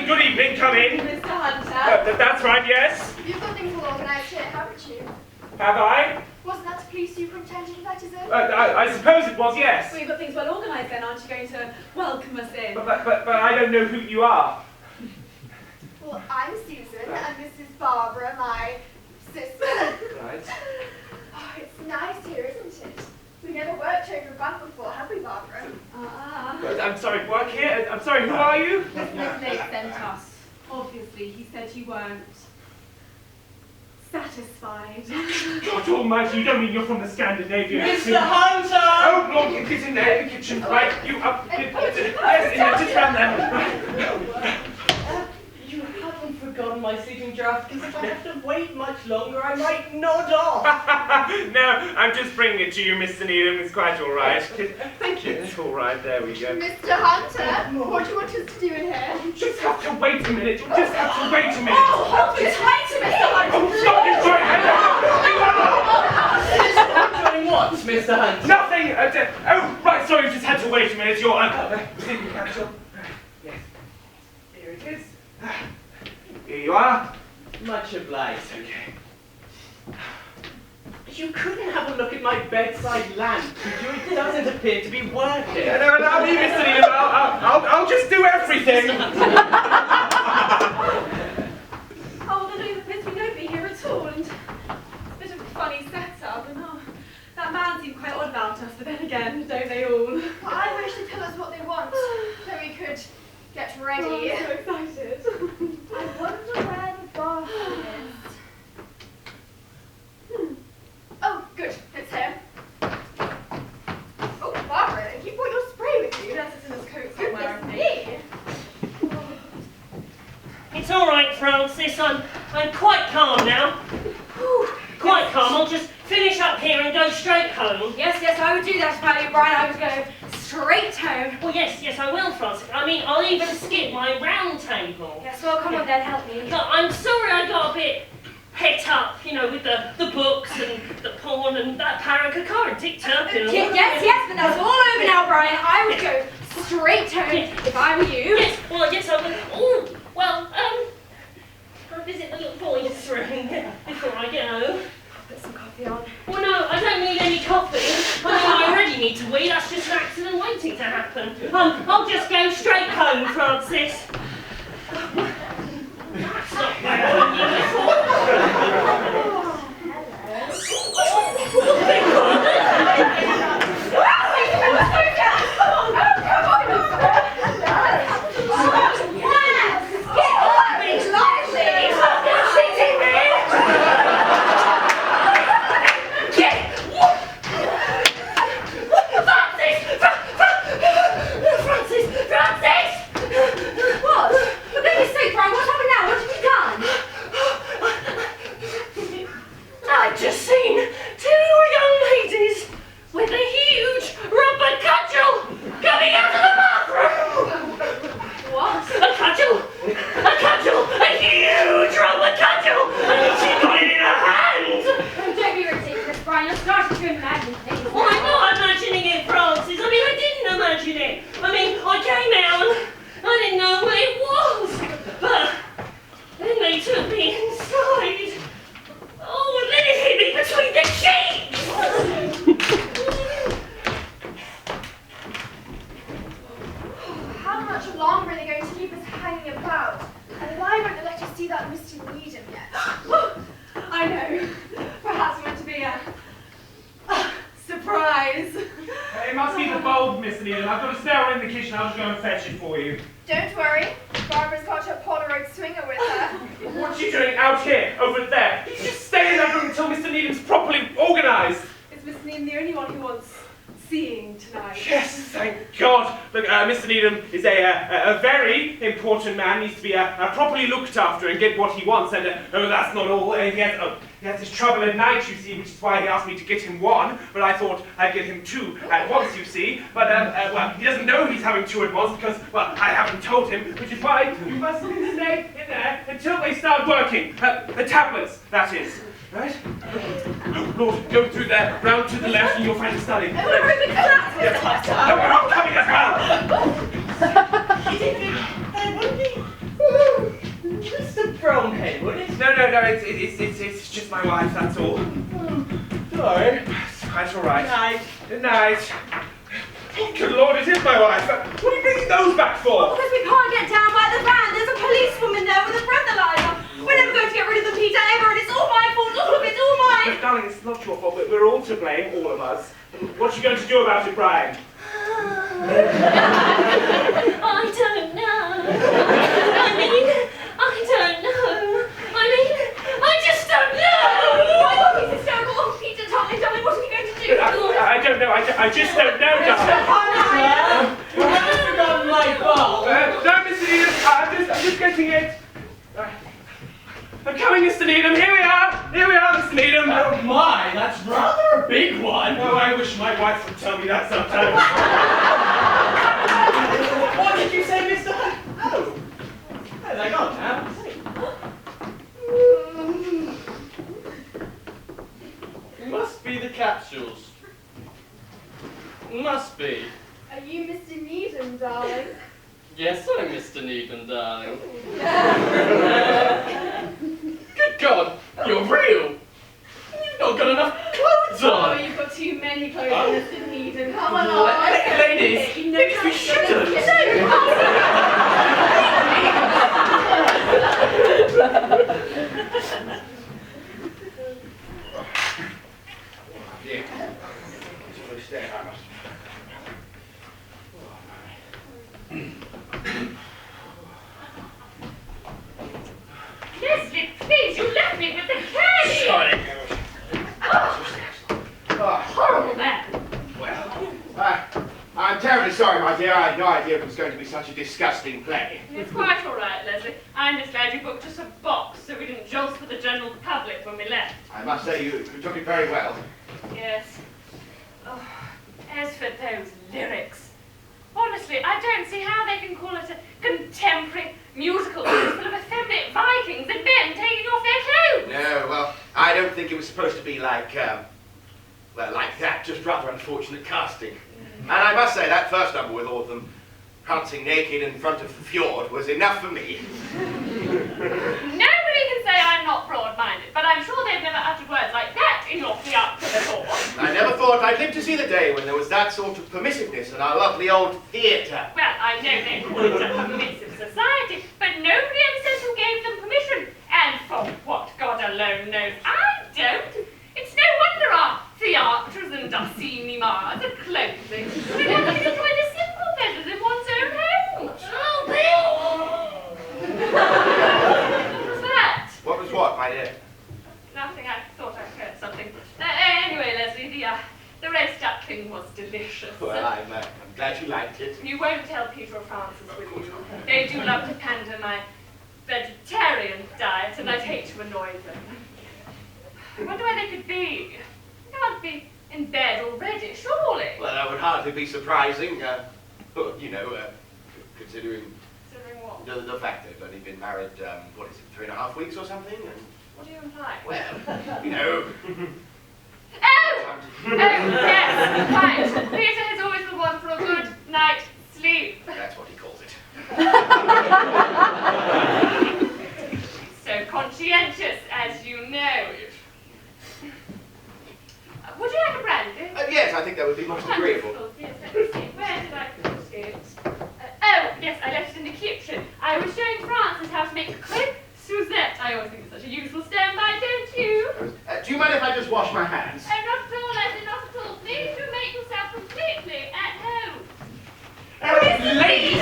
Good evening, come in. Mr. Hunter, That's right, yes. you've got things all organised here, haven't you? Have I? Wasn't that to please Superintendent, that is it? I suppose it was, yes. Well, you've got things well organised then, aren't you going to welcome us in? But I don't know who you are. Well, I'm Susan, and this is Barbara, my sister. Right. Oh, it's nice here, isn't it? We never worked over a bunk before, have we, Barbara? I'm sorry, work here? I'm sorry, who are you? Mr. Blake sent us. Obviously, he said you weren't satisfied. What God almighty, you don't mean you're from the Scandinavian... Mr. Hunter! Oh, Lord, get in there in the kitchen. Right, you up. Yes, in there, just round there. You haven't forgotten my sleeping draft, because if I have to wait much longer, I might nod off. No, I'm just bringing it to you, Mr. Needham. It's quite all right. Thank you. It's all right, there we go. Mr. Hunter, what do you want us to do in here? You just have to wait a minute. You just have to wait a minute. Oh, hold it tight to Mr. Hunter. Oh, stop it, sorry. Doing what, Mr. Hunter? Nothing. Oh, right, sorry, you just had to wait a minute. You're sleeping capsule. Yes. Here it is. Here you are. Much obliged. Okay. You couldn't have a look at my bedside lamp, could you? It doesn't appear to be working. Yeah, no, I'll leave Mr. Needham. I'll just do everything. Oh, there doesn't appear to be nobody here at all, and it's a bit of a funny setup, and that man seemed quite odd about us, but then again, don't they all? Well, I wish they'd tell us what they want, so we could get ready. Oh, I'm so excited. I wonder where the bath is. Oh, good, it's here. Oh, Barbara, you brought your spray with you. Yes, it's in his coat somewhere, I Goodness think. me. It's all right, Francis. I'm quite calm now. Quite calm. I'll just finish up here and go straight home. Yes, I would do that about you, Brian. I would go straight home. Well, yes, I will, Francis. I mean, I'll even skip my round table. Yes, well, come on then, help me. But I'm sorry I got a bit het up, you know, with the books and the porn and that Paracacor and TikTok and all that. Yes, but that's all over now, Brian. I would go straight home if I were you. Yes, well, yes, I will. Oh, well, I'll visit the little boys' room before I go. Put some coffee on. Well, no, I don't need any coffee. I mean, I already need to wee. That's just an accident waiting to happen. I'll just go straight home, Francis. That's not bad on you before. I've just seen two young ladies with a huge rubber cudgel coming out of the bathroom. What? A cudgel, a huge rubber cudgel, and she got it in her hand. Oh, don't be ridiculous, Brian. You're starting to imagine things. Well, I'm not imagining it, Francis. I mean, I didn't imagine it. I mean, I came out and I didn't know what it was, but then they took me inside. Oh, and then it hit me between the cheeks! How much longer are they going to keep us hanging about? And why won't they let us see that Mr. Needham yet? I know. Perhaps meant to be a surprise. It must be the bulb, Mr. Needham. I've got a spare one in the kitchen. I'll just go and fetch it for you. Don't worry, Barbara's got her Polaroid swinger with her. What are you doing out here, over there? You just stay in that room until Mr. Needham's properly organised. Is Miss Needham the only one who wants seeing tonight? Yes, thank God. Look, Mr. Needham is a very important man. Needs to be properly looked after and get what he wants. And that's not all. He has his trouble at night, you see, which is why he asked me to get him one. But I thought I'd get him two at once, you see. But well, he doesn't know he's having two at once because, well, I haven't told him. Which is why you must stay in there until they start working. The tablets, that is. Right? Oh, Lord, go through there, round to the left, and you'll find a study. Oh, we're in the flat! Yes. No, we're not coming as well. Just a Bromhead, would it? No, it's just my wife, that's all. Sorry. It's quite all right. Night. Good night. Oh, good Lord, it is my wife. What are you bringing those back for? Because we can't get down by the van. There's a policewoman there with a breathalyzer. We're never going to get rid of them, Peter, ever, and it's all my fault. All of it's all mine. But darling, it's not your fault. We're all to blame, all of us. What are you going to do about it, Brian? I don't know. I just don't know. Oh, he's hysterical. I just don't know, darling. You haven't forgotten my ball. No, Mr. Needham, I'm just getting it. I'm coming, Mr. Needham. Here we are, Mr. Needham. Oh my, that's rather a big one. Oh, I wish my wife would tell me that sometimes. What did you say, Mr. Hunt? Oh, where's I gone now? Must be the capsules. Must be. Are you Mr. Needham, darling? Yes, I'm Mr. Needham, darling. Good God, you're real. You've not got enough clothes on. Oh, you've got too many clothes on, Mr. Needham. Come along. Ladies, maybe we shouldn't. Leslie, please, you left me with the candy! Sorry. Horrible man! I'm terribly sorry, my dear. I had no idea it was going to be such a disgusting play. It's quite all right, Leslie. I'm just glad you booked us a box so we didn't jolt for the general public when we left. I must say you took it very well. Yes. Oh, as for those lyrics, honestly, I don't see how they can call it a contemporary musical full of effeminate Vikings and men taking off their clothes. No, well, I don't think it was supposed to be like, well, like that. Just rather unfortunate casting. And I must say, that first number with all of them prancing naked in front of the fjord was enough for me. Nobody can say I'm not broad-minded, but I'm sure they've never uttered words like that in your theatre before. I never thought I'd live to see the day when there was that sort of permissiveness in our lovely old theatre. Well, I know they call it a permissive society, but nobody ever says who gave them permission. And for what, God alone knows, I don't. It's no wonder our theatres and our cinemas are closing. They don't even enjoy the simple pleasures in one's own home. What was that? What was what, my dear? Nothing, I thought I heard something. Anyway, Leslie, the roast duckling was delicious. Well, I'm glad you liked it. You won't tell Peter or Francis, will you? They do love to pander my vegetarian diet, and I'd hate to annoy them. I wonder where they could be. They can't be in bed already, surely. Well, that would hardly be surprising, you know, considering Considering what? the fact they've only been married, what is it, 3.5 weeks or something? And, What do you imply? well, you know. Oh! Oh, yes, right. Peter has always been one for a good night's sleep. That's what he calls it. So conscientious, as you know. Would you like a brandy? Yes, I think that would be most agreeable. Wonderful. Yes, let me see. Where did I put it? Oh, yes, I left it in the kitchen. I was showing Francis how to make crepe Suzette. I always think it's such a useful standby, don't you? Do you mind if I just wash my hands? Oh, not at all, Leslie, not at all. Please do make yourself completely at home. Ladies!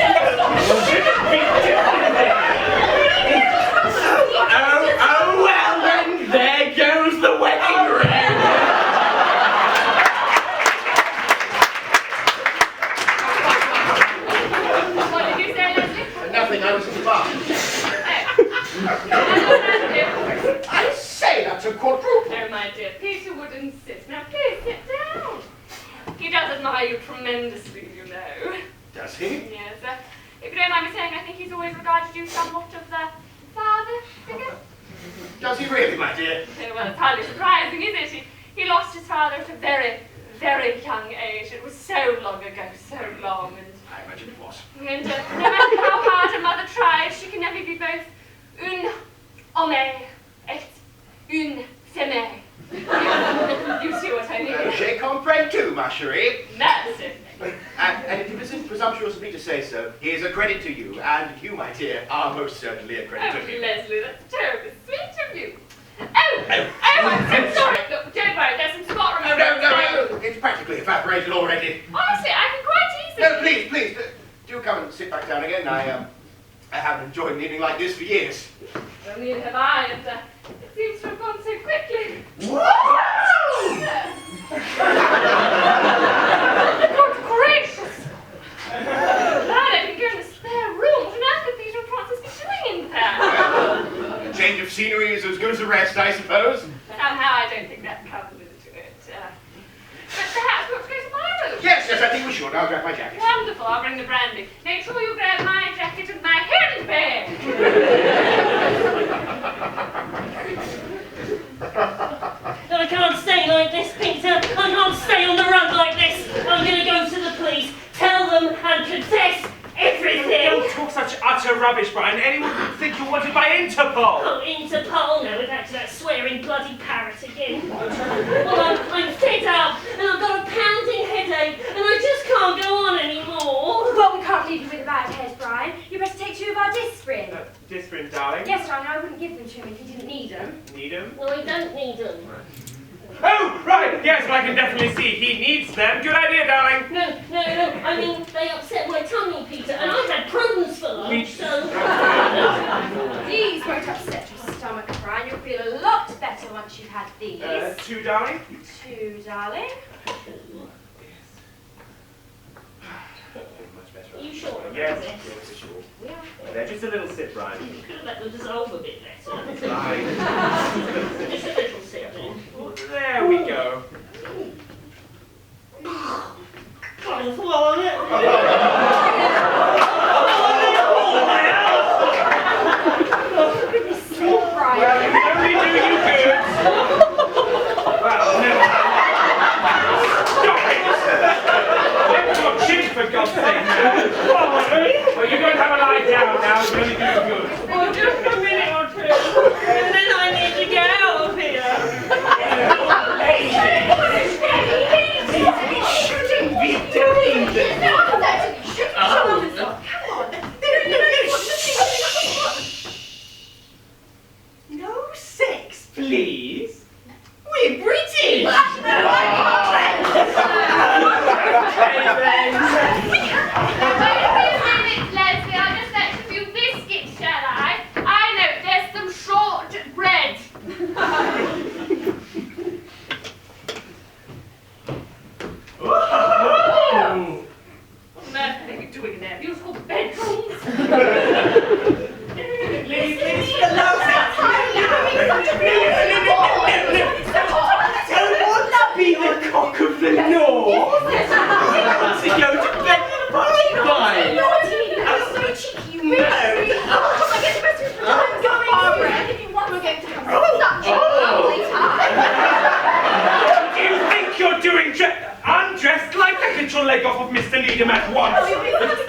Oh, well then, there goes the wedding ring. What did you say, Leslie? Nothing, I was in the bath. I say, that's a quadruple. Oh, my dear, Peter would insist. Now, please sit down. He does admire you tremendously, you know. Does he? Yes, if you don't mind me saying, I think he's always regarded you somewhat of the father figure. Does he really, my dear? Oh, well, it's hardly surprising, is it? He lost his father at a very, very young age. It was so long ago, so long, and... I imagine it was. And no matter how hard a mother tries, she can never be both une homme et une femme. You see what I mean? Je comprends too, ma chérie. Merci. And if it isn't presumptuous of me to say so, he is a credit to you, and you, my dear, are most certainly a credit Oh, to me. Leslie, that's terribly sweet of you. Oh, I'm so sorry. Look, don't worry, there's some spot Oh, remover. no, it's practically evaporated already. Honestly, I can quite easily... No, please, do come and sit back down again. I haven't enjoyed an evening like this for years. Well, neither have I, and it seems to have gone so quickly. Whoa! But perhaps we'll go to my room. Yes, I think we should. I'll grab my jacket. Wonderful, I'll bring the brandy. Make sure you grab my jacket and my handbag. I can't stay like this, Peter. I can't stay on the run like this. I'm going to go to the police, tell them and confess everything. Don't talk such utter rubbish, Brian. Anyone would think you're wanted by Interpol. Oh, Interpol? No, we're back to that swearing bloody parrot again. Well, I'm fed up, and I've got a pounding headache, and I just can't go on anymore. Well, we can't leave you with a bad head, Brian. You better take 2 of our Disprin. Disprin, darling. Yes, darling, I wouldn't give them to him if he didn't need them. Need him? Well, I don't need them. Oh, right, yes, well, I can definitely see he needs them. Good idea, darling. No, I mean, they upset my tummy, Peter, and I had prawns for lunch, so... These won't upset your stomach, Brian. You'll feel a lot better once you've had these. 2, darling. 2, darling. Much better. Are you sure? Yes, sure. Yeah. They're just a little sip, Brian. You could have let them dissolve a bit better. Right. Just a little sip then. Well, there we go. Can't swallow it. For goodness sake, Brian. Well, it will only do you good. Well, never mind. Stop it! Let's not cheat, for God's sake, man. Well, you're going to have a lie down now. It's really do you good. Well, just a minute or 2, and then I need to get out of here. We shouldn't be doing this. No sex, please. We're British. Leslie, I'll just let a few biscuits, shall I? I know, there's some short bread. What on earth are you doing in their beautiful bedrooms? Please, allow me. Don't want to be the cock of the north. I want to go to bed. Bye-bye. That's so cheeky, you really. Oh, I get the best of the time going Barbara, if you want, we're going to have such a lovely time. Do you think you're doing undressed like the little leg off of Mr. Needham at once?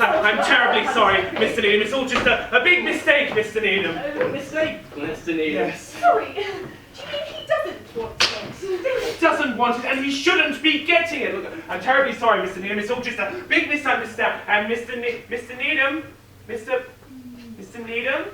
I'm terribly sorry, Mr. Needham. It's all just a big mistake, Mr. Needham. Mistake, Mr. Needham. Yes. Sorry, do you mean he doesn't want it? He doesn't want it, and he shouldn't be getting it. Look, I'm terribly sorry, Mr. Needham. It's all just a big misunderstanding. And Mr. Needham, Mr. Needham.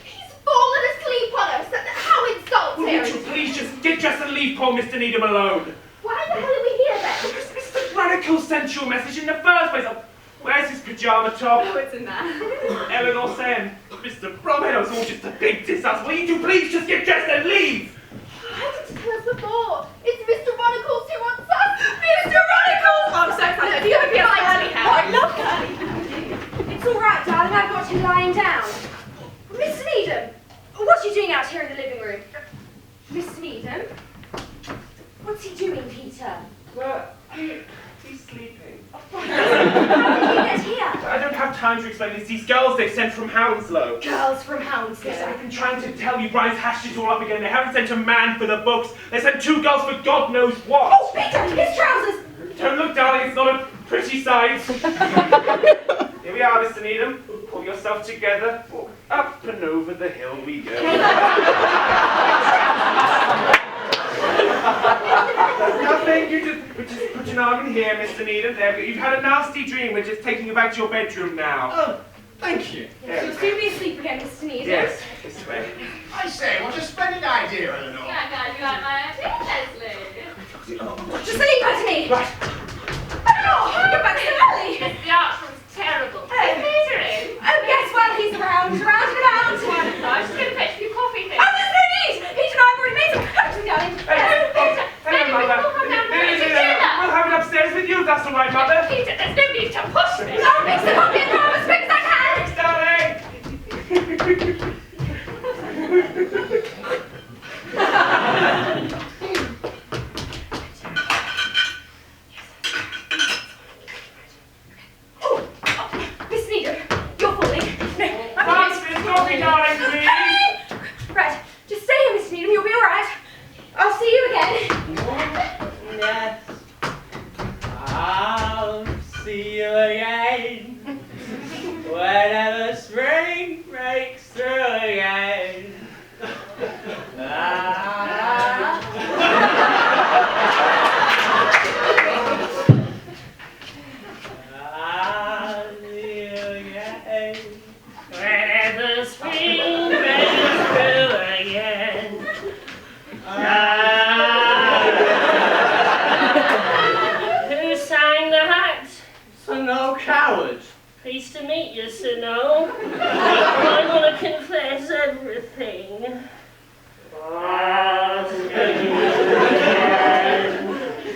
He's fallen asleep on us. How insulting! Would you please just get dressed and leave poor Mr. Needham alone? Why the hell are we here then? Because Mr. Rachael sent you a message in the first place. Oh, where's his pyjama top? Oh, it's in there. Eleanor saying, Mr. Bromhead was all just a big disaster. Will you please just get dressed and leave? Why didn't you tell us before? It's Mr. Ronicles who wants us! Mr. Ronicles! Oh, I'm so excited. You have a curly hair. I love curly hair. It's all right, darling. I've got him lying down. Mr. Needham, what are you doing out here in the living room? Mr. Needham? What's he doing, Peter? Well, he's sleeping. How did you get here? I don't have time to explain this. These girls they sent from Hounslow. Girls from Hounslow. Yes, I've been trying to tell you. Brian's hashed it all up again. They haven't sent a man for the books. They sent 2 girls for God knows what. Oh, Peter, his trousers! Don't look, darling. It's not a pretty sight. Here we are, Mr. Needham. Pull yourself together. Walk up and over the hill we go. Nothing. You just put an arm in here, Mr. Needham. There. You've had a nasty dream. We're just taking you back to your bedroom now. Oh, thank you. You'll soon be asleep again, Mr. Needham. Yes, this way. I say, what a splendid idea, Eleanor. Yeah, glad you like my idea, Leslie. Just leave her to me. Right. Oh, you're back so early. The Archman's terrible. Oh. Is Peter in? Oh, guess well, he's around and about. Wonderful. I was just going to fetch you coffee things. Oh, there's no need. Peter and I have already made some. Come to me, darling. Peter, maybe we Mother. will come down for We'll dinner. have it upstairs with you, if that's all right, Mother. Peter, there's no need to push me. I'll mix the coffee and grab as quick as I can. Thanks, darling. Yes. I'll see you again. Whenever spring breaks through again. I'll see you again. Whenever spring breaks through again. Who sang the hat? So no coward. Pleased to meet you, Sir No. I want to confess everything. I'll see you again.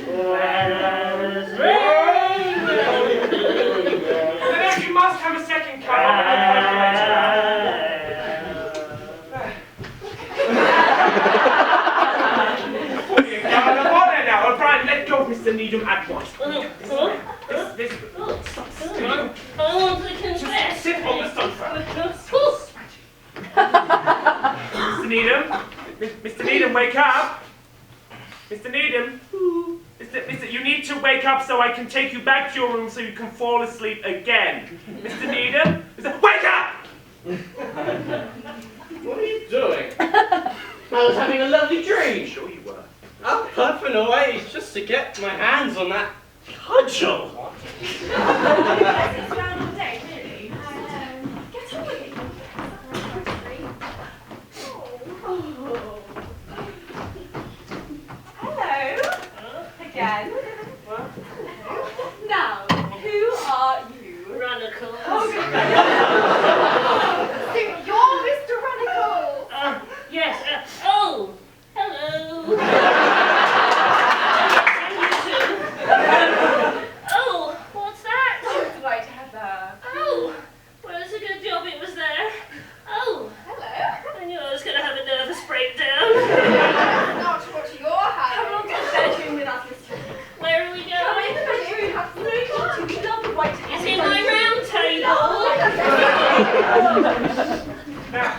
Whenever spring breaks through again. You must have a second cup. Let go of Mr. Needham at once. This. I want to confess. Sit on the sofa. Mr. Needham? Mr. Needham, wake up. Mr. Needham? Mr. You need to wake up so I can take you back to your room so you can fall asleep again. Mr. Needham? Wake up! What are you doing? I was having a lovely dream. Sure you were. I'm puffing away just to get my hands on that cudgel. It's round all day, really. Get away. Oh. Hello. Again. What? Now, who are you? Runicles. Oh, so you're Mr. Runicles. Yes. Oh, hello. And you too. Oh, what's that? Oh, it's white heather. Oh, well, it's a good job it was there. Oh, Hello. I knew I was going to have a nervous breakdown. That's not what you're having. Come on, to the bedroom with us, Mr. Where are we Come in going? the bedroom. We have no to. We love the white heather. It's in my round table.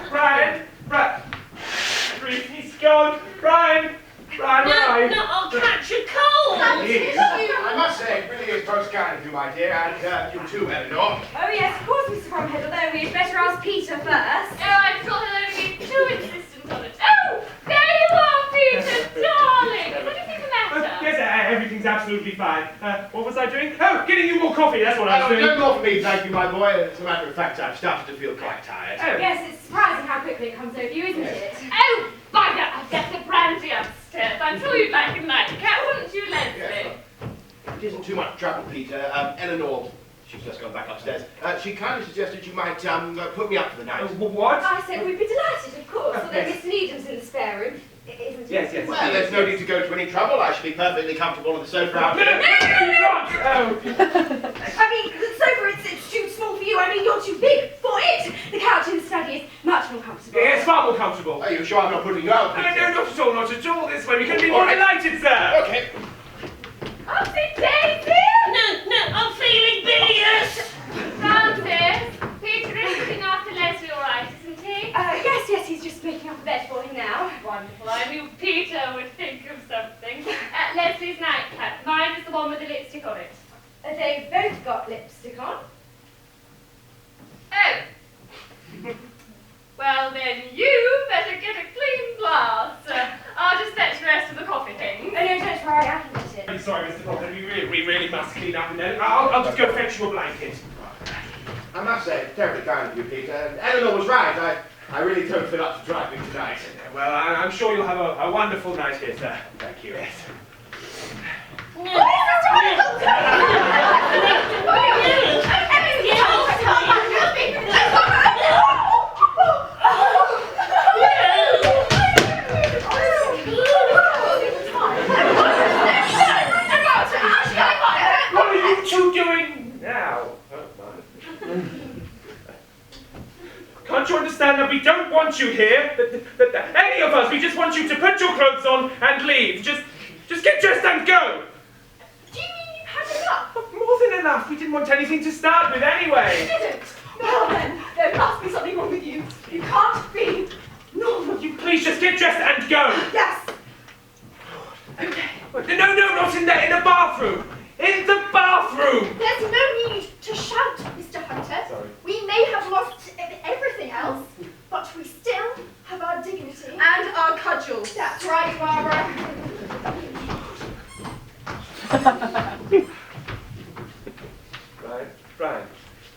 Brian! He's gone! Brian! No, I'll catch a cold. I must say, it really is most kind of you, my dear, and you too, Eleanor. Oh yes, of course, Mr. Bromhead, although we'd better ask Peter first. Oh, I thought I'd only be too insistent on it. Oh, there you are, Peter, darling. Is anything the matter? Yes, everything's absolutely fine. What was I doing? Oh, getting you more coffee, that's what I was doing. No more for me, thank you, my boy. As a matter of fact, I've started to feel quite tired. Oh. Yes, it's surprising how quickly it comes over you, isn't it? Oh, bugger, I've left the brandy upstairs. I'm sure you'd like a nightcap, wouldn't you, Leslie? Yes, it isn't too much trouble, Peter. Eleanor, she's just gone back upstairs. She kindly suggested you might put me up for the night. What? I said we'd be delighted, of course, although Yes. Mr. Needham's in the spare room, isn't he? Yes. Well, there's no need to go to any trouble. I shall be perfectly comfortable on the sofa out No, here. I mean, the sofa, it's too small for you. I mean, you're too big for it. The couch in the study is much more comfortable. Yes, far more comfortable. Are you sure I'm not putting you out, No, Peter? not at all, not at all. This way we can be All more right. delighted, sir. Okay. Upsy daisy! No, I'm feeling bilious. Francis, Peter is looking after Leslie all right, isn't he? Yes, he's just making up a bed for him now. Wonderful. I knew Peter would think of something. Leslie's nightcap. Mine is the one with the lipstick on it. They've both got lipstick on. Oh. Well, then you better get a clean glass. I'll just fetch the rest of the coffee things. Oh, no, don't worry, I can get it. I'm sorry, Mr. Potter, we really must clean up and then I'll just go fetch you a blanket. I must say, it's terribly kind of you, Peter. And Eleanor was right. I really don't feel up to driving tonight. Well, I'm sure you'll have a wonderful night here, sir. Thank you. Yes. What are you two doing now? Can't you understand that we don't want you here? That any of us, we just want you to put your clothes on and leave. Just get dressed and go. Do you mean you've had enough? More than enough. We didn't want anything to start with anyway. You didn't? Well then, there must be something wrong with you. You can't be normal. Will you please just get dressed and go? Yes. Okay. No, not in there, in the bathroom! In the bathroom! There's no need to shout, Mr. Hunter. Sorry. We may have lost everything else, but we still have our dignity. And our cudgels. That's right, Barbara.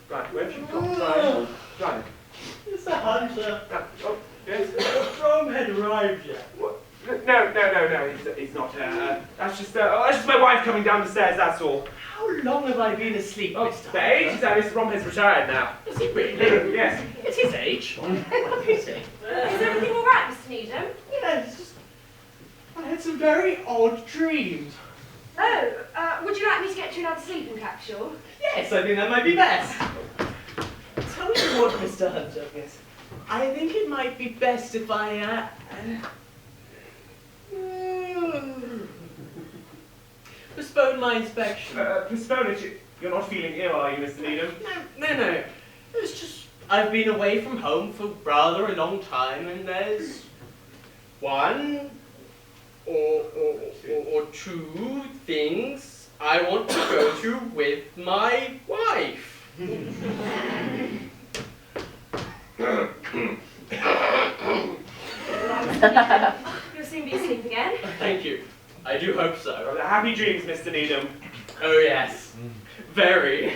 Right, where have you gone? Right. Mr. Hunter, Oh, yes? Bromhead arrived yet? What? No, he's not. That's just my wife coming down the stairs, that's all. How long have I been asleep, Oh, Mr. for ages now, Mr. Bromhead's retired now. Is he really? Yes. It's his age. What a pity. Is everything all right, Mr. Needham? Yes, just... I had some very odd dreams. Oh, would you like me to get you another sleeping capsule? Yes, I think that might be best. Tell me what, Mr. Hunter. Yes. I think it might be best if I, postpone my inspection. Postpone it. You're not feeling ill, are you, Mr. Needham? No. It's just, I've been away from home for rather a long time, and there's one or two things I want to go through with my wife. You'll soon be asleep again. Thank you. I do hope so. Happy dreams, Mr. Needham. Oh yes. Very.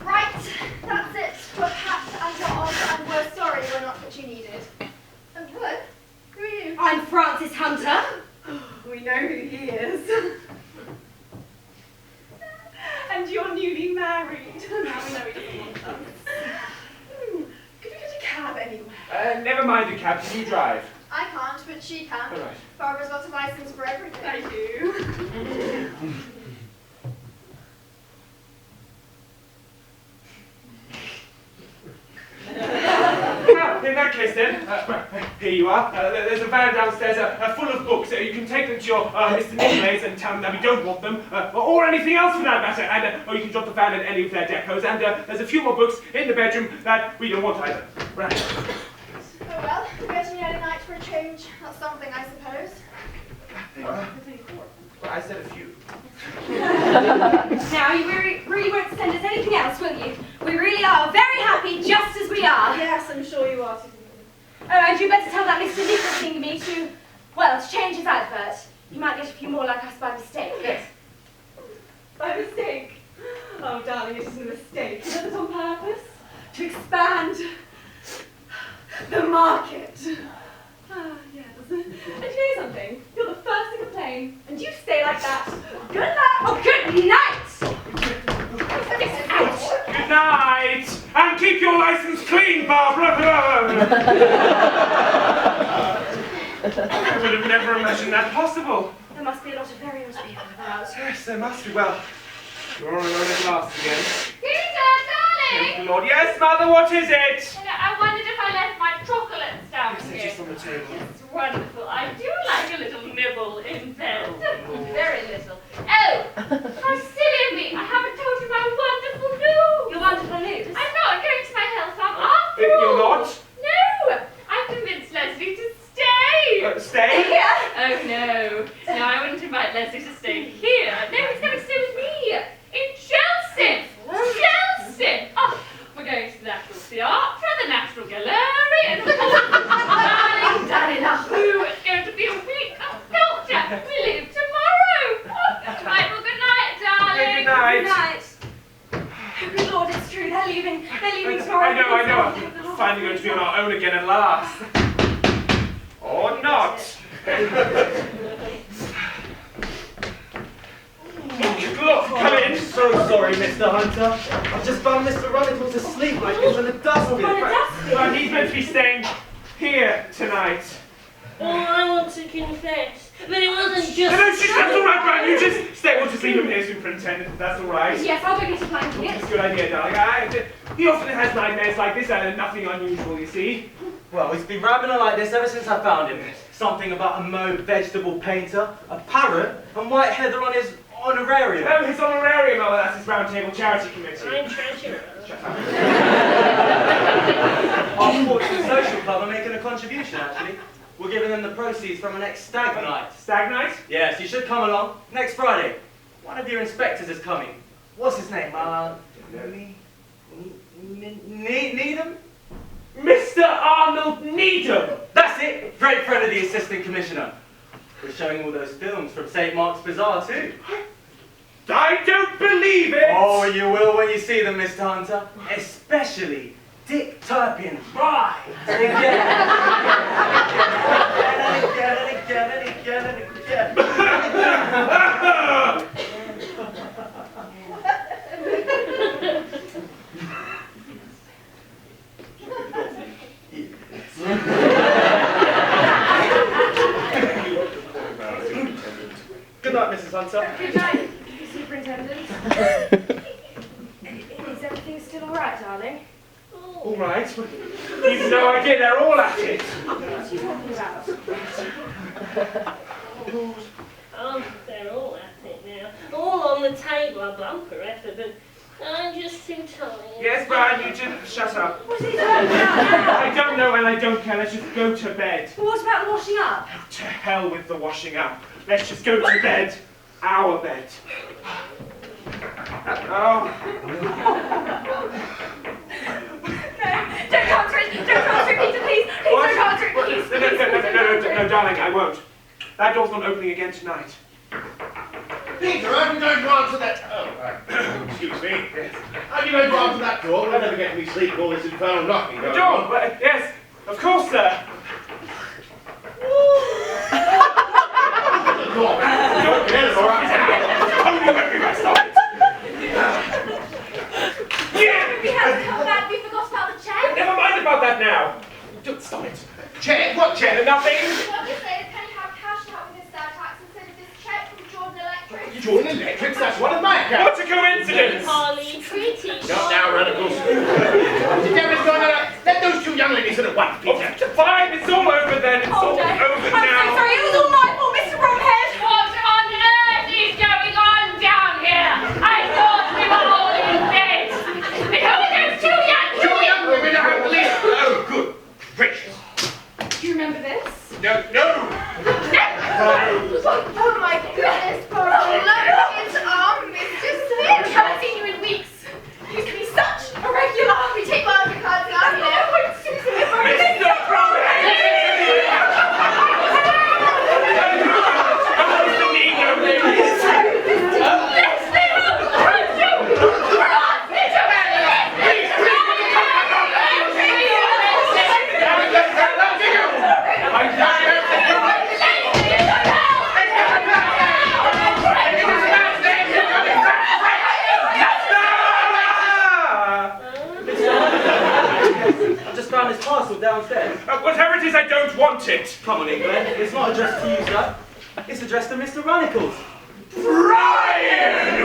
Right, that's it. We're packed and got off, and we're sorry we're not what you needed. And what? Who are you? I'm Francis Hunter. We know who he is. And you're newly married. Now we know he doesn't want us. Could we get a cab anywhere? Never mind the cab, can you drive? I can't, but she can. All right. Barbara's got a license for everything. I do. In that case then, here you are. There's a van downstairs full of books. You can take them to your Mr. Nicholas and tell them that we don't want them, or anything else for that matter. And or you can drop the van at any of their depots. And there's a few more books in the bedroom that we don't want either. Right. Oh well, we're getting early night for a change. That's something, I suppose. Well, I said a few. Now, you really won't send us anything else, will you? We really are very happy just as we are. Yes, I'm sure you are. Oh, and you better tell that Mr. Nicholas thingy to, well, to change his advert. He might get a few more like us by mistake. Yes. By mistake? Oh, darling, it isn't a mistake. He does it on purpose. To expand the market. Ah, yes. And you know something? You're the first to complain, and you stay like that. Good luck! Oh, good night! Good night! And keep your license clean, Barbara! I would have never imagined that possible. There must be a lot of very naughty people about. Yes, there must be. Well, you're all alone at last again. Peter, darling! Thank the Lord. Yes, Mother, what is it? I wondered if I left my chocolates down Yes, here. they're just on the table. It's wonderful. I do like a little nibble in bed. Very little. Oh, how silly of me. I haven't told you my wonderful news. Your wonderful news. I'm not going to my health farm after all. You're not? No. I've convinced Leslie to stay. Stay? Oh, no. No, I wouldn't invite Leslie to stay here. No, he's going to stay with me. In Chelsea. Chelsea. Oh, we're going to the National Theatre, the National Gallery, and of course, darling, Who? It's going to be a week of culture. We leave tomorrow. Oh, right, well, good night, darling. Good night. Good night. Oh, good Lord, it's true. They're leaving tomorrow. I know. We're finally going to be on our own again at last. Or not. Look, come in. So sorry, Mr. Hunter. I've just found Mr. Runnington's asleep like this in a dustbin. Well, he's meant to be staying here tonight. Oh, I want to confess, but it wasn't just... No, that's all right, Brian. You just stay. We'll just leave him here, Superintendent. That's all right. Yes, I'll go get a blanket. That's a good idea, darling. He often has nightmares like this, and nothing unusual, you see. Well, he's been rambling like this ever since I found him. Something about a mauve vegetable painter, a parrot, and white heather on his honorarium. Oh, his honorarium. Oh, that's his round table charity committee. I'm treasurer. Oh, Our Sports and Social Club are making a contribution, actually. We're giving them the proceeds from the next stag night. Stag night? Yes, you should come along next Friday. One of your inspectors is coming. What's his name? Needham? Mr. Arnold Needham! That's it! Great friend of the Assistant Commissioner. We're showing all those films from St. Mark's Bazaar too. I don't believe it! Oh, you will when you see them, Mr. Hunter. Especially Dick Turpin's Bride. Good night, Mrs. Hunter. Good night, Superintendent. Is everything still all right, darling? All right. You've no idea they're all at it. What are you talking about? They're all at it now. All on the table, a bumper effort, but I'm just too tired. Yes, Brian, you didn't shut up. What's he talking about? I don't know and I don't care. Let's just go to bed. Well, what about the washing up? Oh, to hell with the washing up. Let's just go to bed. Our bed. Oh. Don't answer it! Don't answer it, Peter, please! Please What? don't answer it, please! No, darling, I won't. That door's not opening again tonight. Peter, how are you going to answer that? Oh, excuse me. Yes. How are you going to answer that door? I'll never get any sleep with all this infernal knocking The going door? on. Yes, of course, sir. The door. Eleanor, Oh, you make me mess up. Yeah! We have to come back. We forgot about the check. Never mind about that now. Don't stop it. Check? What check? Nothing. What you say is, can you have cash to help with this tax instead of this check from Jordan Electric? Jordan Electrics? That's one of my accounts. What a coincidence! Harley, pretty Not now, radicals. What the devil is going on? Let those two young ladies in at once, Peter. Oh, fine, it's all over then. It's all no. over I'm now. so sorry. It was all my fault, Mr. Bromhead. What on earth is going on down here? I thought we were all in bed. But who are those two young Two young women are at the least. Oh, good gracious. Do you remember this? No. Oh my goodness, poor old love his arm, Mr. Smith. I haven't seen you in weeks. You used to be such a regular. We take wildcard cards now, you know. Mr. Bromhead! Found this parcel downstairs. Whatever it is, I don't want it. Come on, England. It's not addressed to you, sir. It's addressed to Mr. Runicles. Brian!